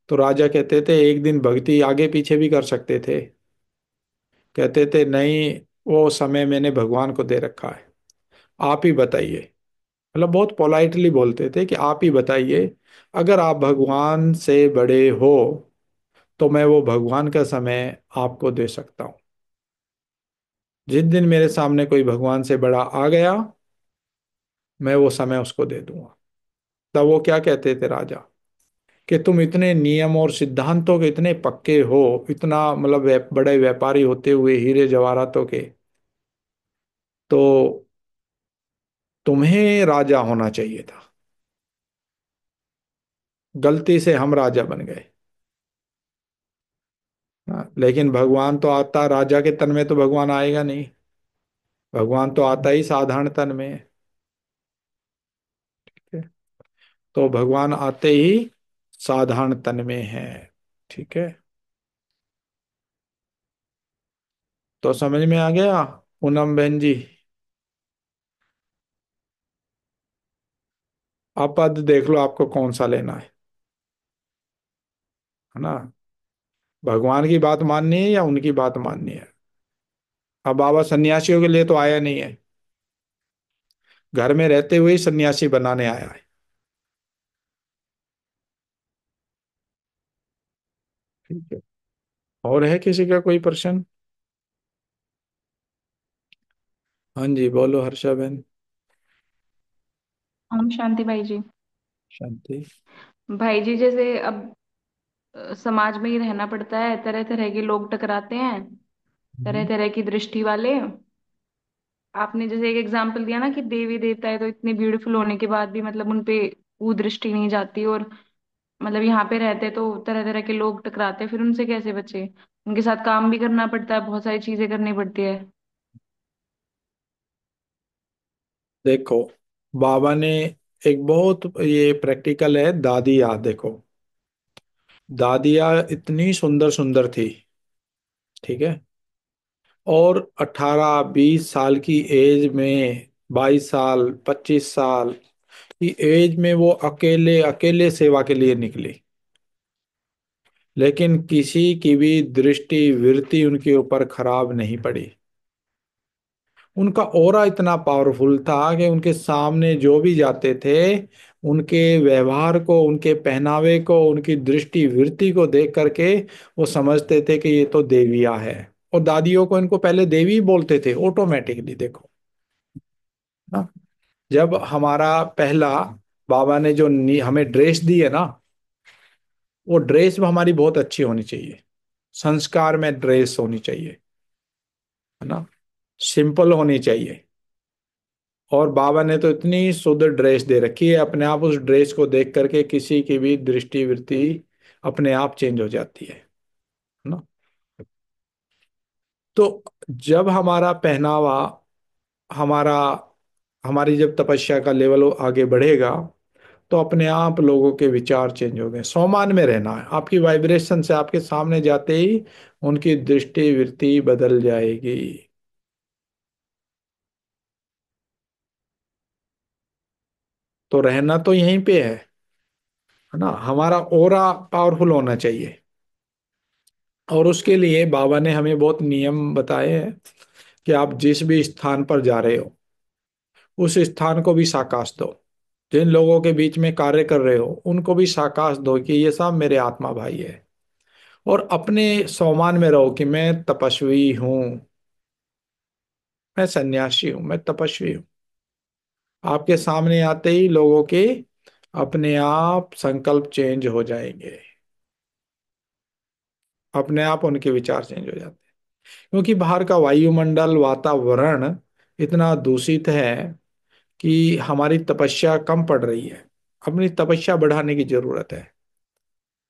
तो राजा कहते थे एक दिन भक्ति आगे पीछे भी कर सकते थे। कहते थे नहीं, वो समय मैंने भगवान को दे रखा है, आप ही बताइए। मतलब बहुत पोलाइटली बोलते थे कि आप ही बताइए, अगर आप भगवान से बड़े हो तो मैं वो भगवान का समय आपको दे सकता हूँ। जिस दिन मेरे सामने कोई भगवान से बड़ा आ गया, मैं वो समय उसको दे दूंगा। तब वो क्या कहते थे राजा, कि तुम इतने नियम और सिद्धांतों के इतने पक्के हो, इतना मतलब बड़े व्यापारी होते हुए हीरे जवाहरातों के, तो तुम्हें राजा होना चाहिए था, गलती से हम राजा बन गए। हाँ, लेकिन भगवान तो आता राजा के तन में, तो भगवान आएगा नहीं, भगवान तो आता ही साधारण तन में है। ठीक है? तो भगवान आते ही साधारण तन में है। ठीक है, तो समझ में आ गया पूनम बहन जी? आप पद देख लो आपको कौन सा लेना है ना। भगवान की बात माननी है या उनकी बात माननी है? अब बाबा सन्यासियों के लिए तो आया नहीं है, घर में रहते हुए ही सन्यासी बनाने आया है। ठीक है, और है किसी का कोई प्रश्न? हाँ जी बोलो हर्षा बहन। ओम शांति भाई जी। शांति। भाई जी जैसे अब समाज में ही रहना पड़ता है, तरह तरह के लोग टकराते हैं, तरह हम्म। तरह की दृष्टि वाले। आपने जैसे एक एग्जांपल दिया ना कि देवी देवता है तो इतनी ब्यूटीफुल होने के बाद भी मतलब उन पे वो दृष्टि नहीं जाती, और मतलब यहाँ पे रहते तो तरह तरह के लोग टकराते हैं, फिर उनसे कैसे बचे? उनके साथ काम भी करना पड़ता है, बहुत सारी चीजें करनी पड़ती है। देखो, बाबा ने एक बहुत ये प्रैक्टिकल है, दादिया देखो, दादिया इतनी सुंदर सुंदर थी। ठीक है, और 18-20 साल की एज में, 22 साल 25 साल की एज में वो अकेले अकेले सेवा के लिए निकली, लेकिन किसी की भी दृष्टि वृत्ति उनके ऊपर खराब नहीं पड़ी। उनका ऑरा इतना पावरफुल था कि उनके सामने जो भी जाते थे, उनके व्यवहार को, उनके पहनावे को, उनकी दृष्टि वृत्ति को देख करके वो समझते थे कि ये तो देविया है। और दादियों को इनको पहले देवी बोलते थे ऑटोमेटिकली, देखो ना। जब हमारा पहला बाबा ने जो हमें ड्रेस दी है ना, वो ड्रेस भी हमारी बहुत अच्छी होनी चाहिए, संस्कार में ड्रेस होनी चाहिए, है ना, सिंपल होनी चाहिए। और बाबा ने तो इतनी शुद्ध ड्रेस दे रखी है, अपने आप उस ड्रेस को देख करके किसी की भी दृष्टि वृत्ति अपने आप चेंज हो जाती है ना। तो जब हमारा पहनावा, हमारा हमारी जब तपस्या का लेवल आगे बढ़ेगा, तो अपने आप लोगों के विचार चेंज हो गए। सोमान में रहना है, आपकी वाइब्रेशन से आपके सामने जाते ही उनकी दृष्टि वृत्ति बदल जाएगी। तो रहना तो यहीं पे है ना। हमारा ऑरा पावरफुल होना चाहिए, और उसके लिए बाबा ने हमें बहुत नियम बताए हैं कि आप जिस भी स्थान पर जा रहे हो, उस स्थान को भी साकाश दो। जिन लोगों के बीच में कार्य कर रहे हो उनको भी साकाश दो कि ये सब मेरे आत्मा भाई है। और अपने स्वमान में रहो कि मैं तपस्वी हूँ, मैं सन्यासी हूँ, मैं तपस्वी हूँ। आपके सामने आते ही लोगों के अपने आप संकल्प चेंज हो जाएंगे, अपने आप उनके विचार चेंज हो जाते हैं। क्योंकि बाहर का वायुमंडल, वातावरण इतना दूषित है कि हमारी तपस्या कम पड़ रही है। अपनी तपस्या बढ़ाने की जरूरत है।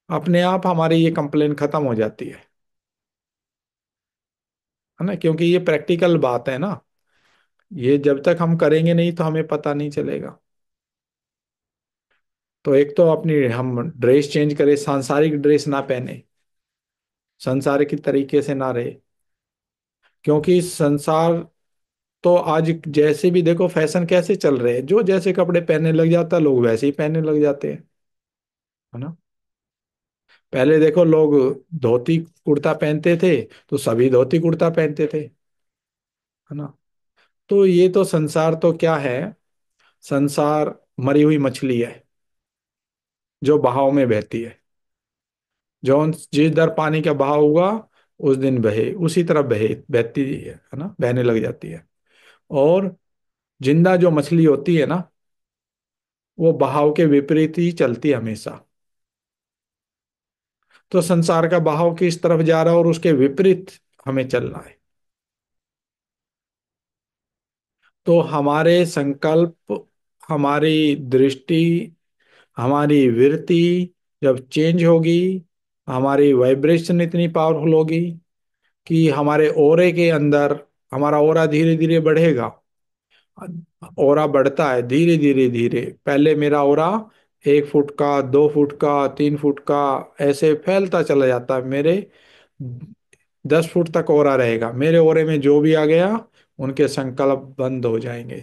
अपने आप हमारी ये कंप्लेन खत्म हो जाती है ना, क्योंकि ये प्रैक्टिकल बात है ना। ये जब तक हम करेंगे नहीं तो हमें पता नहीं चलेगा। तो एक तो अपनी हम ड्रेस चेंज करें, सांसारिक ड्रेस ना पहने, संसार की तरीके से ना रहे। क्योंकि संसार तो आज जैसे भी देखो फैशन कैसे चल रहे हैं, जो जैसे कपड़े पहनने लग जाता है लोग वैसे ही पहनने लग जाते हैं, है ना। पहले देखो लोग धोती कुर्ता पहनते थे तो सभी धोती कुर्ता पहनते थे, है ना। तो ये तो संसार तो क्या है, संसार मरी हुई मछली है जो बहाव में बहती है। जो जिस दर पानी का बहाव हुआ उस दिन बहे उसी तरह बहे बहती है ना, बहने लग जाती है। और जिंदा जो मछली होती है ना, वो बहाव के विपरीत ही चलती है हमेशा। तो संसार का बहाव किस तरफ जा रहा है और उसके विपरीत हमें चलना है। तो हमारे संकल्प, हमारी दृष्टि, हमारी वृत्ति जब चेंज होगी, हमारी वाइब्रेशन इतनी पावरफुल होगी कि हमारे ओरे के अंदर, हमारा ओरा धीरे धीरे बढ़ेगा। ओरा बढ़ता है धीरे धीरे धीरे। पहले मेरा ओरा 1 फुट का, 2 फुट का, 3 फुट का ऐसे फैलता चला जाता है। मेरे 10 फुट तक ओरा रहेगा। मेरे ओरे में जो भी आ गया उनके संकल्प बंद हो जाएंगे।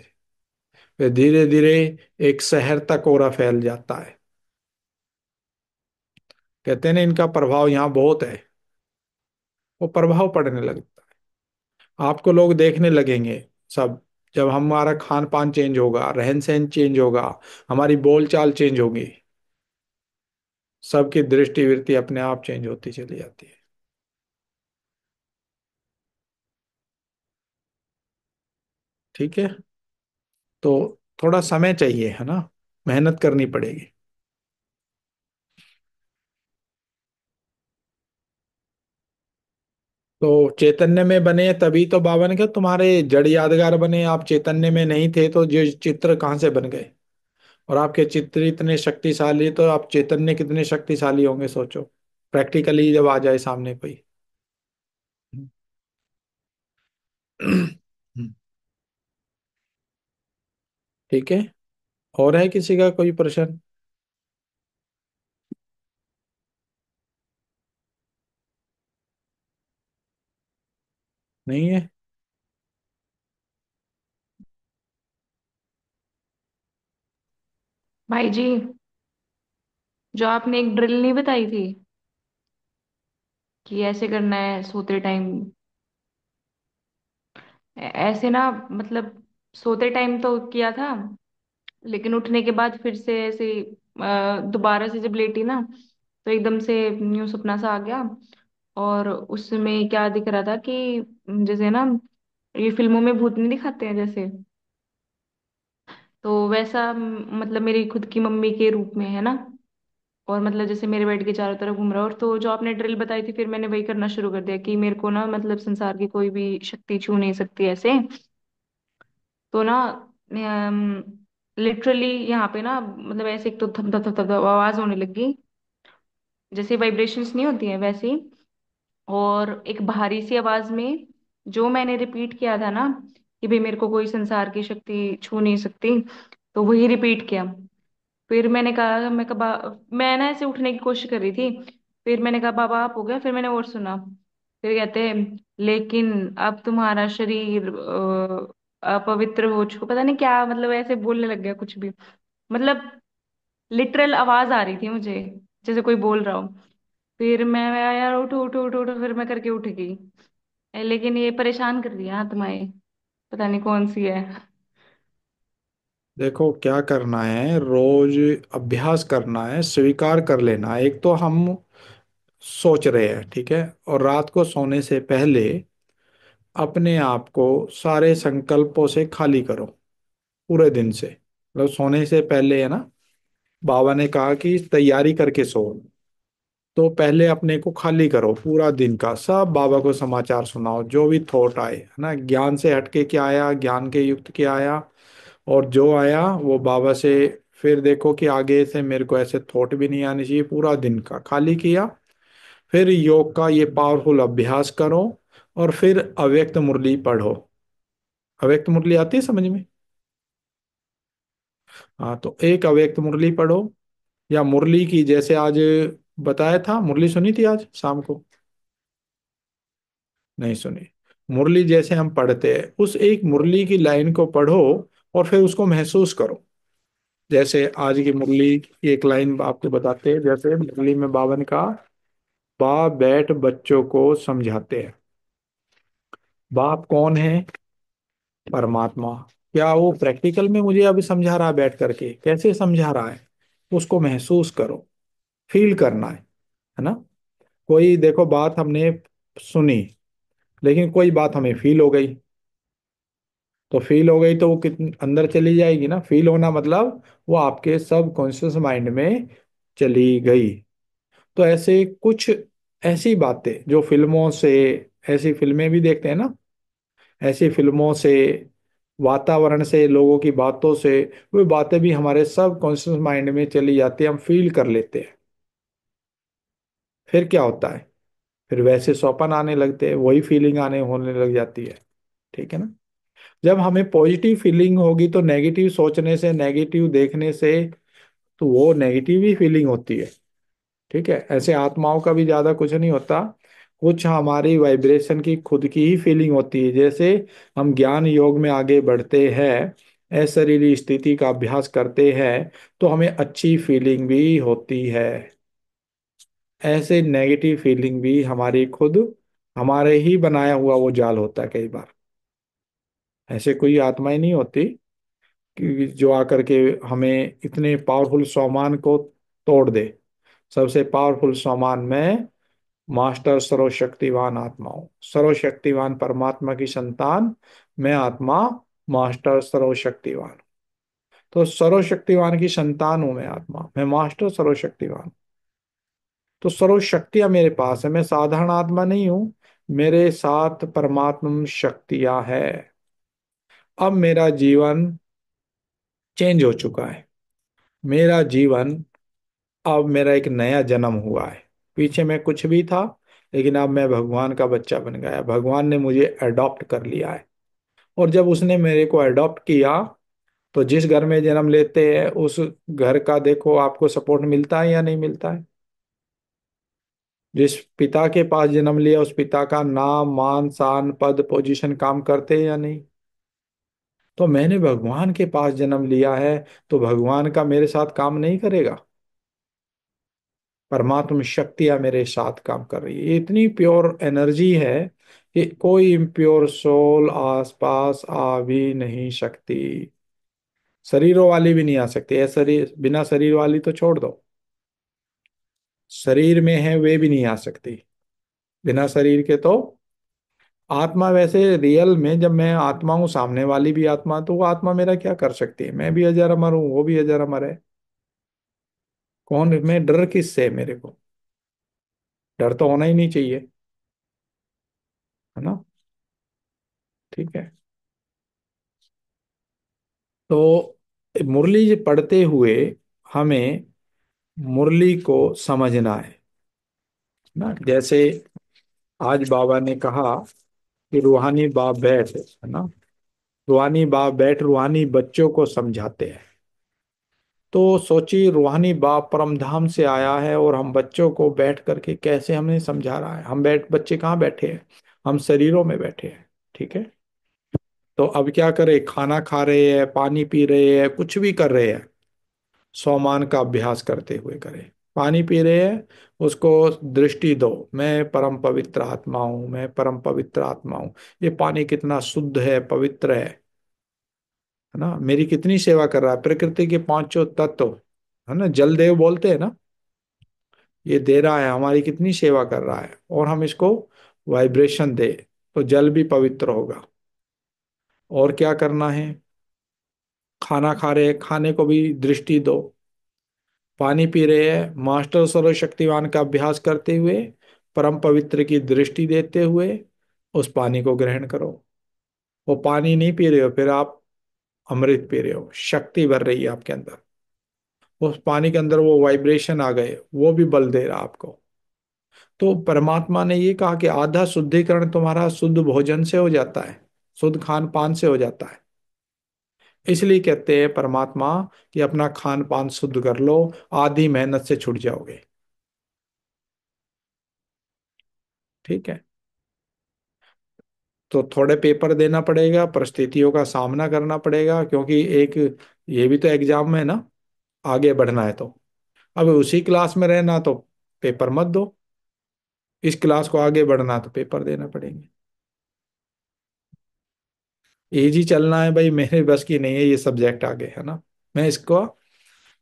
फिर धीरे धीरे एक शहर तक ओरा फैल जाता है। कहते हैं ना इनका प्रभाव यहाँ बहुत है। वो प्रभाव पड़ने लगता है, आपको लोग देखने लगेंगे सब। जब हमारा खान पान चेंज होगा, रहन सहन चेंज होगा, हमारी बोलचाल चेंज होगी, सबकी दृष्टि वृत्ति अपने आप चेंज होती चली जाती है। ठीक है। तो थोड़ा समय चाहिए, है ना, मेहनत करनी पड़ेगी। तो चैतन्य में बने तभी तो बाबा ने कहा तुम्हारे जड़ यादगार बने। आप चैतन्य में नहीं थे तो ये चित्र कहाँ से बन गए। और आपके चित्र इतने शक्तिशाली, तो आप चैतन्य कितने शक्तिशाली होंगे सोचो, प्रैक्टिकली जब आ जाए सामने कोई। ठीक है। और है किसी का कोई प्रश्न? नहीं है। भाई जी, जो आपने एक ड्रिल नहीं बताई थी कि ऐसे करना है सोते टाइम, ऐसे ना, मतलब सोते टाइम तो किया था, लेकिन उठने के बाद फिर से ऐसे दोबारा से जब लेटी ना, तो एकदम से न्यू सपना सा आ गया। और उसमें क्या दिख रहा था कि जैसे ना, ये फिल्मों में भूत नहीं दिखाते हैं जैसे, तो वैसा मतलब मेरी खुद की मम्मी के रूप में है ना। और मतलब जैसे मेरे बेड के चारों तरफ घूम रहा है। और तो जो आपने ड्रिल बताई थी, फिर मैंने वही करना शुरू कर दिया कि मेरे को ना मतलब संसार की कोई भी शक्ति छू नहीं सकती ऐसे। तो ना लिटरली यहाँ पे ना, मतलब ऐसे एक तो धप धप धप धप आवाज होने लगी, जैसे वाइब्रेशंस नहीं होती हैं वैसे ही। और एक भारी सी आवाज में जो मैंने रिपीट किया था ना कि भाई मेरे को कोई संसार की शक्ति छू नहीं सकती, तो वही रिपीट किया। फिर मैंने कहा, मैं ना ऐसे उठने की कोशिश कर रही थी। फिर मैंने कहा बाबा आप हो गया। फिर मैंने और सुना। फिर कहते हैं लेकिन अब तुम्हारा शरीर अपवित्र हो चुका, पता नहीं क्या, मतलब ऐसे बोलने लग गया कुछ भी। मतलब लिटरल आवाज आ रही थी मुझे, जैसे कोई बोल रहा हो। फिर मैं यार उठो उठो उठो उठो, फिर मैं करके उठ गई। लेकिन ये परेशान कर रही है आत्माएं, पता नहीं कौन सी है। देखो क्या करना है, रोज अभ्यास करना है, स्वीकार कर लेना है। एक तो हम सोच रहे हैं, ठीक है, और रात को सोने से पहले अपने आप को सारे संकल्पों से खाली करो पूरे दिन से। मतलब सोने से पहले, है ना, बाबा ने कहा कि तैयारी करके सो। तो पहले अपने को खाली करो, पूरा दिन का सब बाबा को समाचार सुनाओ, जो भी थॉट आए, है ना, ज्ञान से हटके क्या आया, ज्ञान के युक्त क्या आया, और जो आया वो बाबा से। फिर देखो कि आगे से मेरे को ऐसे थॉट भी नहीं आने चाहिए, पूरा दिन का खाली किया। फिर योग का ये पावरफुल अभ्यास करो, और फिर अव्यक्त मुरली पढ़ो। अव्यक्त मुरली आती है समझ में? हाँ, तो एक अव्यक्त मुरली पढ़ो, या मुरली की, जैसे आज बताया था, मुरली सुनी थी आज शाम को? नहीं सुनी। मुरली जैसे हम पढ़ते हैं, उस एक मुरली की लाइन को पढ़ो, और फिर उसको महसूस करो। जैसे आज की मुरली की एक लाइन आपको बताते हैं, जैसे मुरली में बावन का, बाप बैठ बच्चों को समझाते हैं। बाप कौन है? परमात्मा। क्या वो प्रैक्टिकल में मुझे अभी समझा रहा है बैठ करके? कैसे समझा रहा है? उसको महसूस करो, फील करना है ना। कोई देखो बात हमने सुनी, लेकिन कोई बात हमें फील हो गई, तो फील हो गई तो वो कितने अंदर चली जाएगी ना। फील होना मतलब वो आपके सब कॉन्शियस माइंड में चली गई। तो ऐसे कुछ ऐसी बातें जो फिल्मों से, ऐसी फिल्में भी देखते हैं ना, ऐसी फिल्मों से, वातावरण से, लोगों की बातों से, वो बातें भी हमारे सब कॉन्शियस माइंड में चली जाती है, हम फील कर लेते हैं। फिर क्या होता है? फिर वैसे सौपन आने लगते हैं, वही फीलिंग आने होने लग जाती है। ठीक है ना। जब हमें पॉजिटिव फीलिंग होगी तो नेगेटिव सोचने से, नेगेटिव देखने से, तो वो नेगेटिव ही फीलिंग होती है। ठीक है। ऐसे आत्माओं का भी ज्यादा कुछ नहीं होता, कुछ हमारी वाइब्रेशन की खुद की ही फीलिंग होती है। जैसे हम ज्ञान योग में आगे बढ़ते हैं, अशरीरी स्थिति का अभ्यास करते हैं, तो हमें अच्छी फीलिंग भी होती है। ऐसे नेगेटिव फीलिंग भी हमारी खुद, हमारे ही बनाया हुआ वो जाल होता है कई बार। ऐसे कोई आत्माएं नहीं होती कि जो आकर के हमें इतने पावरफुल सामान को तोड़ दे। सबसे पावरफुल सामान में मास्टर सर्वशक्तिवान आत्मा हूं, सर्वशक्तिवान परमात्मा की संतान, मैं आत्मा, मास्टर सर्वशक्तिवान। तो सर्वशक्तिवान की संतान हूं मैं आत्मा, मैं मास्टर सर्वशक्तिवान। तो सर्व शक्तियां मेरे पास है, मैं साधारण आत्मा नहीं हूं, मेरे साथ परमात्म शक्तियां है। अब मेरा जीवन चेंज हो चुका है। मेरा जीवन, अब मेरा एक नया जन्म हुआ है। पीछे मैं कुछ भी था, लेकिन अब मैं भगवान का बच्चा बन गया। भगवान ने मुझे अडॉप्ट कर लिया है। और जब उसने मेरे को अडॉप्ट किया, तो जिस घर में जन्म लेते हैं उस घर का देखो आपको सपोर्ट मिलता है या नहीं मिलता है। जिस पिता के पास जन्म लिया उस पिता का नाम, मान, शान, पद, पोजीशन काम करते हैं या नहीं। तो मैंने भगवान के पास जन्म लिया है, तो भगवान का मेरे साथ काम नहीं करेगा? परमात्म शक्तियां मेरे साथ काम कर रही है। ये इतनी प्योर एनर्जी है कि कोई इम्प्योर सोल आसपास आ भी नहीं सकती। शरीरों वाली भी नहीं आ सकती है। शरीर, बिना शरीर वाली तो छोड़ दो, शरीर में है वे भी नहीं आ सकती। बिना शरीर के तो आत्मा, वैसे रियल में जब मैं आत्मा हूँ, सामने वाली भी आत्मा, तो वो आत्मा मेरा क्या कर सकती है? मैं भी अजर अमर हूँ, वो भी अजर अमर है। कौन, मैं डर किससे है मेरे को? डर तो होना ही नहीं चाहिए, है ना। ठीक है। तो मुरली पढ़ते हुए हमें मुरली को समझना है ना। जैसे आज बाबा ने कहा कि रूहानी बाप बैठ, है ना, रूहानी बाप बैठ रूहानी बच्चों को समझाते हैं। तो सोचिए, रूहानी बाप परम धाम से आया है और हम बच्चों को बैठ करके कैसे हमें समझा रहा है। हम बैठ, बच्चे कहाँ बैठे हैं? हम शरीरों में बैठे हैं। ठीक है। तो अब क्या करें? खाना खा रहे हैं, पानी पी रहे हैं, कुछ भी कर रहे हैं, सोमान का अभ्यास करते हुए करें। पानी पी रहे हैं, उसको दृष्टि दो, मैं परम पवित्र आत्मा हूं, मैं परम पवित्र आत्मा हूं। ये पानी कितना शुद्ध है, पवित्र है ना। मेरी कितनी सेवा कर रहा है। प्रकृति के पांचों तत्व, है ना, जल देव बोलते हैं ना, ये दे रहा है, हमारी कितनी सेवा कर रहा है, और हम इसको वाइब्रेशन दे, तो जल भी पवित्र होगा। और क्या करना है? खाना खा रहे हैं, खाने को भी दृष्टि दो, पानी पी रहे हैं, मास्टर सर्वशक्तिमान का अभ्यास करते हुए, परम पवित्र की दृष्टि देते हुए उस पानी को ग्रहण करो। वो पानी नहीं पी रहे हो, फिर आप अमृत पी रहे हो, शक्ति भर रही है आपके अंदर। उस पानी के अंदर वो वाइब्रेशन आ गए, वो भी बल दे रहा आपको। तो परमात्मा ने ये कहा कि आधा शुद्धिकरण तुम्हारा शुद्ध भोजन से हो जाता है, शुद्ध खान पान से हो जाता है। इसलिए कहते हैं परमात्मा कि अपना खान पान शुद्ध कर लो, आधी मेहनत से छूट जाओगे। ठीक है। तो थोड़े पेपर देना पड़ेगा, परिस्थितियों का सामना करना पड़ेगा, क्योंकि एक ये भी तो एग्जाम है ना, आगे बढ़ना है तो। अब उसी क्लास में रहना तो पेपर मत दो, इस क्लास को आगे बढ़ना तो पेपर देना पड़ेंगे। इजी चलना है भाई, मेरे बस की नहीं है ये सब्जेक्ट आगे, है ना, मैं इसको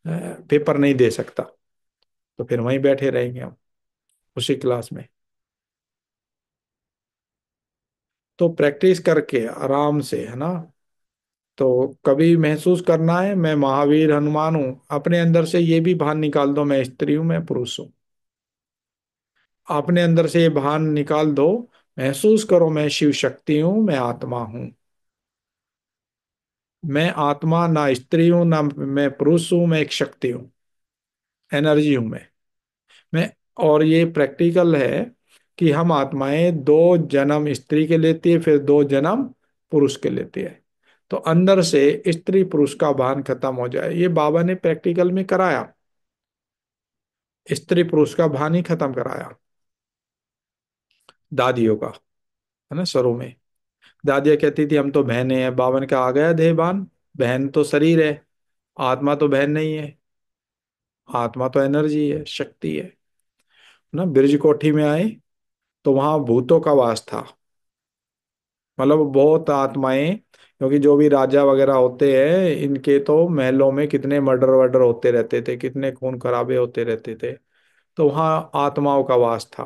पेपर नहीं दे सकता, तो फिर वहीं बैठे रहेंगे हम उसी क्लास में। तो प्रैक्टिस करके आराम से, है ना। तो कभी महसूस करना है मैं महावीर हनुमान हूं, अपने अंदर से ये भी भान निकाल दो मैं स्त्री हूं, मैं पुरुष हूं। अपने अंदर से ये भान निकाल दो, महसूस करो मैं शिव शक्ति हूं, मैं आत्मा हूं। मैं आत्मा ना स्त्री हूं ना मैं पुरुष हूं, मैं एक शक्ति हूं, एनर्जी हूं मैं। और ये प्रैक्टिकल है कि हम आत्माएं दो जन्म स्त्री के लेती है, फिर दो जन्म पुरुष के लेती है। तो अंदर से स्त्री पुरुष का भान खत्म हो जाए, ये बाबा ने प्रैक्टिकल में कराया, स्त्री पुरुष का भान ही खत्म कराया दादियों का, है ना, सरों में। दादियाँ कहती थी हम तो बहनें हैं, बाबा ने कहा आ गया देहभान, बहन तो शरीर है, आत्मा तो बहन नहीं है, आत्मा तो एनर्जी है, शक्ति है ना। ब्रिज कोठी में आए तो वहां भूतों का वास था, मतलब बहुत आत्माएं, क्योंकि जो भी राजा वगैरह होते हैं इनके तो महलों में कितने मर्डर वर्डर होते रहते थे, कितने खून खराबे होते रहते थे, तो वहां आत्माओं का वास था,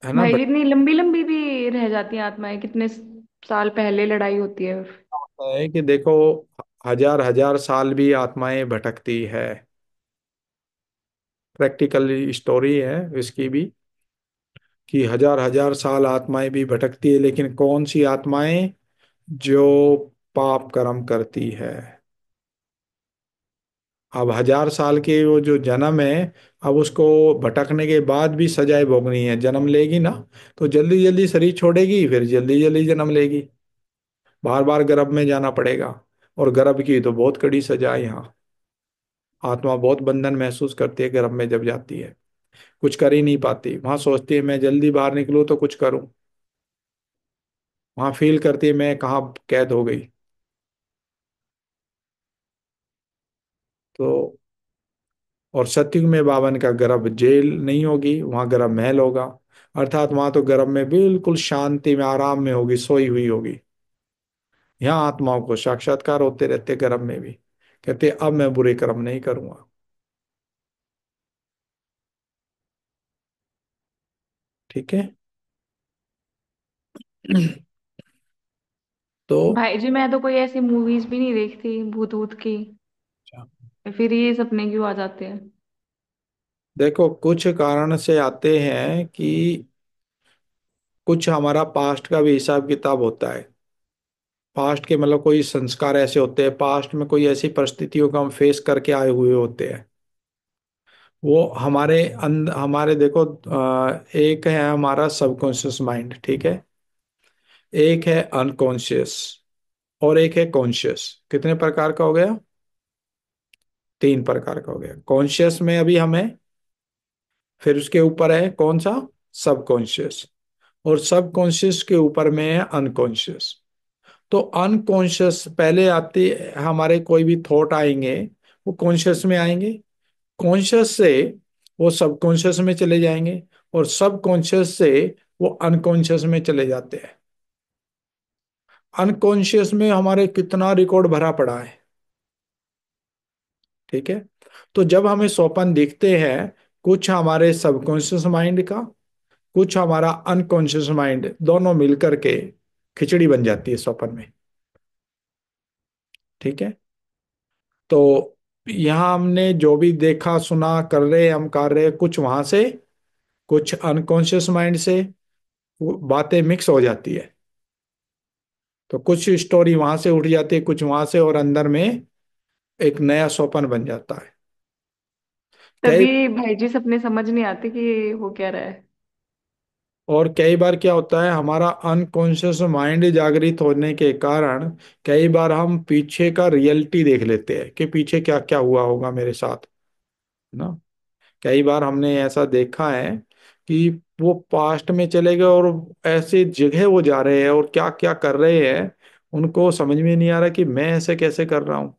है ना। भाई जी इतनी लंबी लंबी भी रह जाती हैं आत्माएं, कितने साल पहले लड़ाई होती है। होता है कि देखो, हजार हजार साल भी आत्माएं भटकती है, प्रैक्टिकल स्टोरी है इसकी भी, कि हजार हजार साल आत्माएं भी भटकती है, लेकिन कौन सी आत्माएं, जो पाप कर्म करती है। अब हजार साल के वो जो जन्म है, अब उसको भटकने के बाद भी सजाएं भोगनी है, जन्म लेगी ना, तो जल्दी जल्दी शरीर छोड़ेगी, फिर जल्दी जल्दी जन्म लेगी, बार बार गर्भ में जाना पड़ेगा। और गर्भ की तो बहुत कड़ी सजा है यहाँ, आत्मा बहुत बंधन महसूस करती है गर्भ में जब जाती है, कुछ कर ही नहीं पाती, वहां सोचती है मैं जल्दी बाहर निकलूं तो कुछ करूं, वहां फील करती है मैं कहाँ कैद हो गई। तो और सतयुग में बावन का गर्भ जेल नहीं होगी, वहां गर्भ महल होगा, अर्थात वहां तो गर्भ में बिल्कुल शांति में आराम में होगी, सोई हुई होगी। यहाँ आत्माओं को साक्षात्कार होते रहते गर्भ में भी, कहते अब मैं बुरे कर्म नहीं करूंगा। ठीक है। तो भाई जी मैं तो कोई ऐसी मूवीज भी नहीं देखती भूत भूत की, फिर ये सपने क्यों आ जाते हैं। देखो कुछ कारण से आते हैं कि कुछ हमारा पास्ट का भी हिसाब किताब होता है, पास्ट के मतलब कोई संस्कार ऐसे होते हैं, पास्ट में कोई ऐसी परिस्थितियों को हम फेस करके आए हुए होते हैं, वो हमारे देखो, एक है हमारा सबकॉन्शियस माइंड, ठीक है, एक है अनकॉन्शियस, और एक है कॉन्शियस। कितने प्रकार का हो गया? तीन प्रकार का हो गया। कॉन्शियस में अभी हमें, फिर उसके ऊपर है कौन सा? सबकॉन्शियस, और सबकॉन्शियस के ऊपर में है अनकॉन्शियस। तो अनकॉन्शियस पहले आती, हमारे कोई भी थॉट आएंगे वो कॉन्शियस में आएंगे, कॉन्शियस से वो सबकॉन्शियस में चले जाएंगे, और सबकॉन्शियस से वो अनकॉन्शियस में चले जाते हैं। अनकॉन्शियस में हमारे कितना रिकॉर्ड भरा पड़ा है, ठीक है। तो जब हमें स्वप्न दिखते हैं, कुछ हमारे सबकॉन्शियस माइंड का, कुछ हमारा अनकॉन्शियस माइंड, दोनों मिलकर के खिचड़ी बन जाती है स्वप्न में, ठीक है। तो यहाँ हमने जो भी देखा सुना कर रहे हम कर रहे, कुछ वहां से, कुछ अनकॉन्शियस माइंड से वो बातें मिक्स हो जाती है। तो कुछ स्टोरी वहां से उठ जाती है, कुछ वहां से, और अंदर में एक नया सोपन बन जाता है। कई तभी भाई जी सपने समझ नहीं आते कि ये हो क्या रहा है। और कई बार क्या होता है, हमारा अनकॉन्शियस माइंड जागृत होने के कारण कई बार हम पीछे का रियलिटी देख लेते हैं कि पीछे क्या क्या हुआ होगा मेरे साथ, ना। कई बार हमने ऐसा देखा है कि वो पास्ट में चले गए और ऐसे जगह वो जा रहे हैं और क्या क्या कर रहे हैं, उनको समझ में नहीं आ रहा कि मैं ऐसे कैसे कर रहा हूं।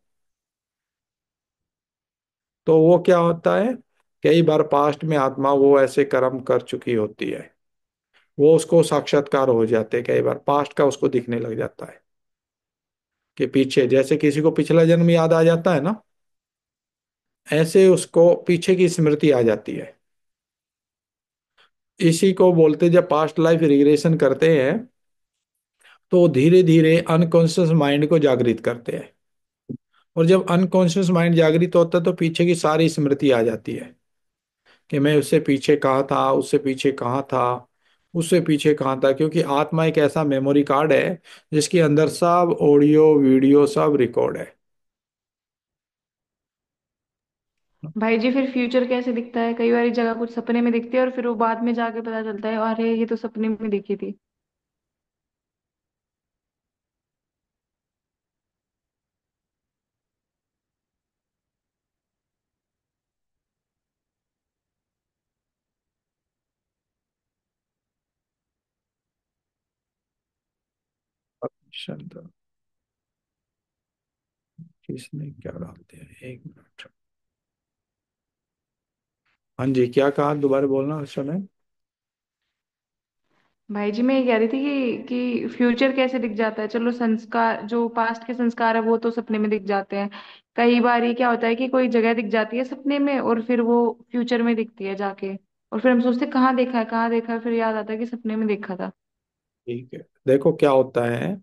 तो वो क्या होता है, कई बार पास्ट में आत्मा वो ऐसे कर्म कर चुकी होती है, वो उसको साक्षात्कार हो जाते हैं, कई बार पास्ट का उसको दिखने लग जाता है कि पीछे, जैसे किसी को पिछला जन्म याद आ जाता है ना, ऐसे उसको पीछे की स्मृति आ जाती है। इसी को बोलते, जब पास्ट लाइफ रिग्रेशन करते हैं तो धीरे धीरे अनकॉन्शियस माइंड को जागृत करते हैं। और जब अनकॉन्शियस माइंड जागृत होता है तो पीछे की सारी स्मृति आ जाती है कि मैं उससे पीछे कहाँ था, उससे पीछे कहाँ था, उससे पीछे कहाँ था, क्योंकि आत्मा एक ऐसा मेमोरी कार्ड है जिसके अंदर सब ऑडियो वीडियो सब रिकॉर्ड है। भाई जी फिर फ्यूचर कैसे दिखता है? कई बार जगह कुछ सपने में दिखती है और फिर वो बाद में जाके पता चलता है अरे ये तो सपने में दिखी थी। शब्द किसने क्या डाल दिया, एक मिनट। हाँ जी, क्या कहा, दोबारा बोलना समय। भाई जी मैं ये कह रही थी कि फ्यूचर कैसे दिख जाता है? चलो संस्कार, जो पास्ट के संस्कार है वो तो सपने में दिख जाते हैं। कई बार ये क्या होता है कि कोई जगह दिख जाती है सपने में और फिर वो फ्यूचर में दिखती है जाके, और फिर हम सोचते हैं कहाँ देखा है कहाँ देखा है, फिर याद आता है कि सपने में देखा था। ठीक है, देखो क्या होता है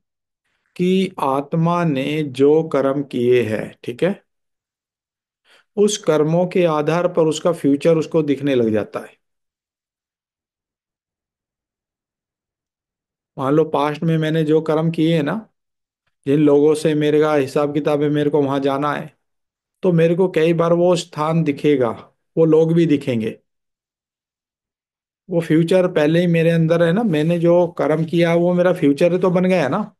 कि आत्मा ने जो कर्म किए हैं, ठीक है, उस कर्मों के आधार पर उसका फ्यूचर उसको दिखने लग जाता है। मान लो पास्ट में मैंने जो कर्म किए हैं ना, जिन लोगों से मेरे का हिसाब किताब है, मेरे को वहां जाना है, तो मेरे को कई बार वो स्थान दिखेगा, वो लोग भी दिखेंगे। वो फ्यूचर पहले ही मेरे अंदर है ना, मैंने जो कर्म किया वो मेरा फ्यूचर तो बन गया है ना।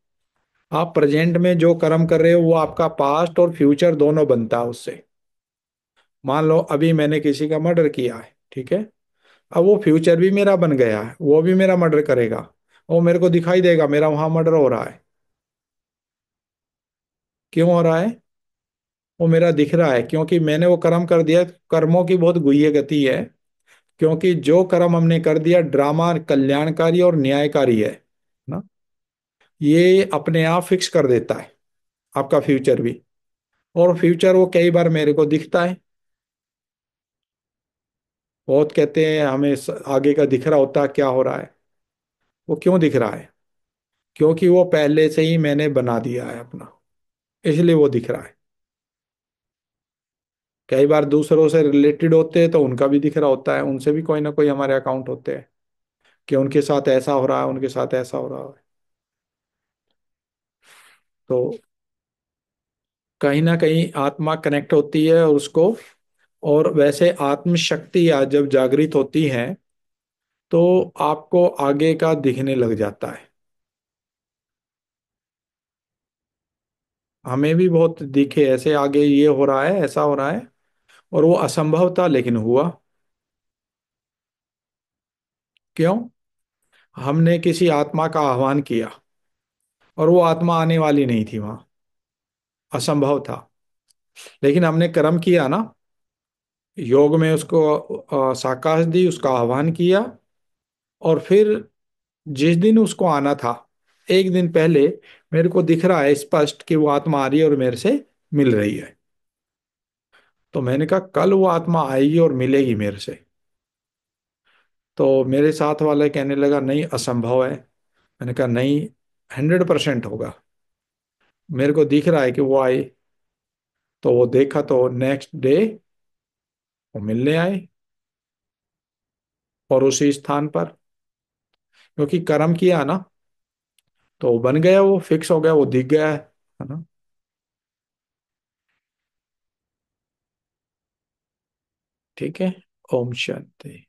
आप प्रेजेंट में जो कर्म कर रहे हो वो आपका पास्ट और फ्यूचर दोनों बनता है उससे। मान लो अभी मैंने किसी का मर्डर किया है, ठीक है, अब वो फ्यूचर भी मेरा बन गया है, वो भी मेरा मर्डर करेगा, वो मेरे को दिखाई देगा मेरा वहां मर्डर हो रहा है। क्यों हो रहा है? वो मेरा दिख रहा है क्योंकि मैंने वो कर्म कर दिया। कर्मों की बहुत गुह्य गति है, क्योंकि जो कर्म हमने कर दिया ड्रामा कल्याणकारी और न्यायकारी है ना, ये अपने आप फिक्स कर देता है आपका फ्यूचर भी। और फ्यूचर वो कई बार मेरे को दिखता है। बहुत कहते हैं हमें आगे का दिख रहा होता है क्या हो रहा है। वो क्यों दिख रहा है? क्योंकि वो पहले से ही मैंने बना दिया है अपना, इसलिए वो दिख रहा है। कई बार दूसरों से रिलेटेड होते हैं तो उनका भी दिख रहा होता है, उनसे भी कोई ना कोई हमारे अकाउंट होते हैं कि उनके साथ ऐसा हो रहा है, उनके साथ ऐसा हो रहा है। तो कहीं ना कहीं आत्मा कनेक्ट होती है और उसको, और वैसे आत्म शक्ति जब जागृत होती है तो आपको आगे का दिखने लग जाता है। हमें भी बहुत दिखे ऐसे, आगे ये हो रहा है, ऐसा हो रहा है, और वो असंभव था लेकिन हुआ। क्यों? हमने किसी आत्मा का आह्वान किया और वो आत्मा आने वाली नहीं थी वहां, असंभव था, लेकिन हमने कर्म किया ना, योग में उसको साकाश दी, उसका आह्वान किया, और फिर जिस दिन उसको आना था एक दिन पहले मेरे को दिख रहा है स्पष्ट कि वो आत्मा आ रही है और मेरे से मिल रही है। तो मैंने कहा कल वो आत्मा आएगी और मिलेगी मेरे से। तो मेरे साथ वाला कहने लगा नहीं असंभव है। मैंने कहा नहीं, 100% होगा, मेरे को दिख रहा है कि वो आई। तो वो देखा तो नेक्स्ट डे वो मिलने आए, और उसी स्थान पर, क्योंकि कर्म किया ना, तो वो बन गया, वो फिक्स हो गया, वो दिख गया है ना। ठीक है। ओम शांति।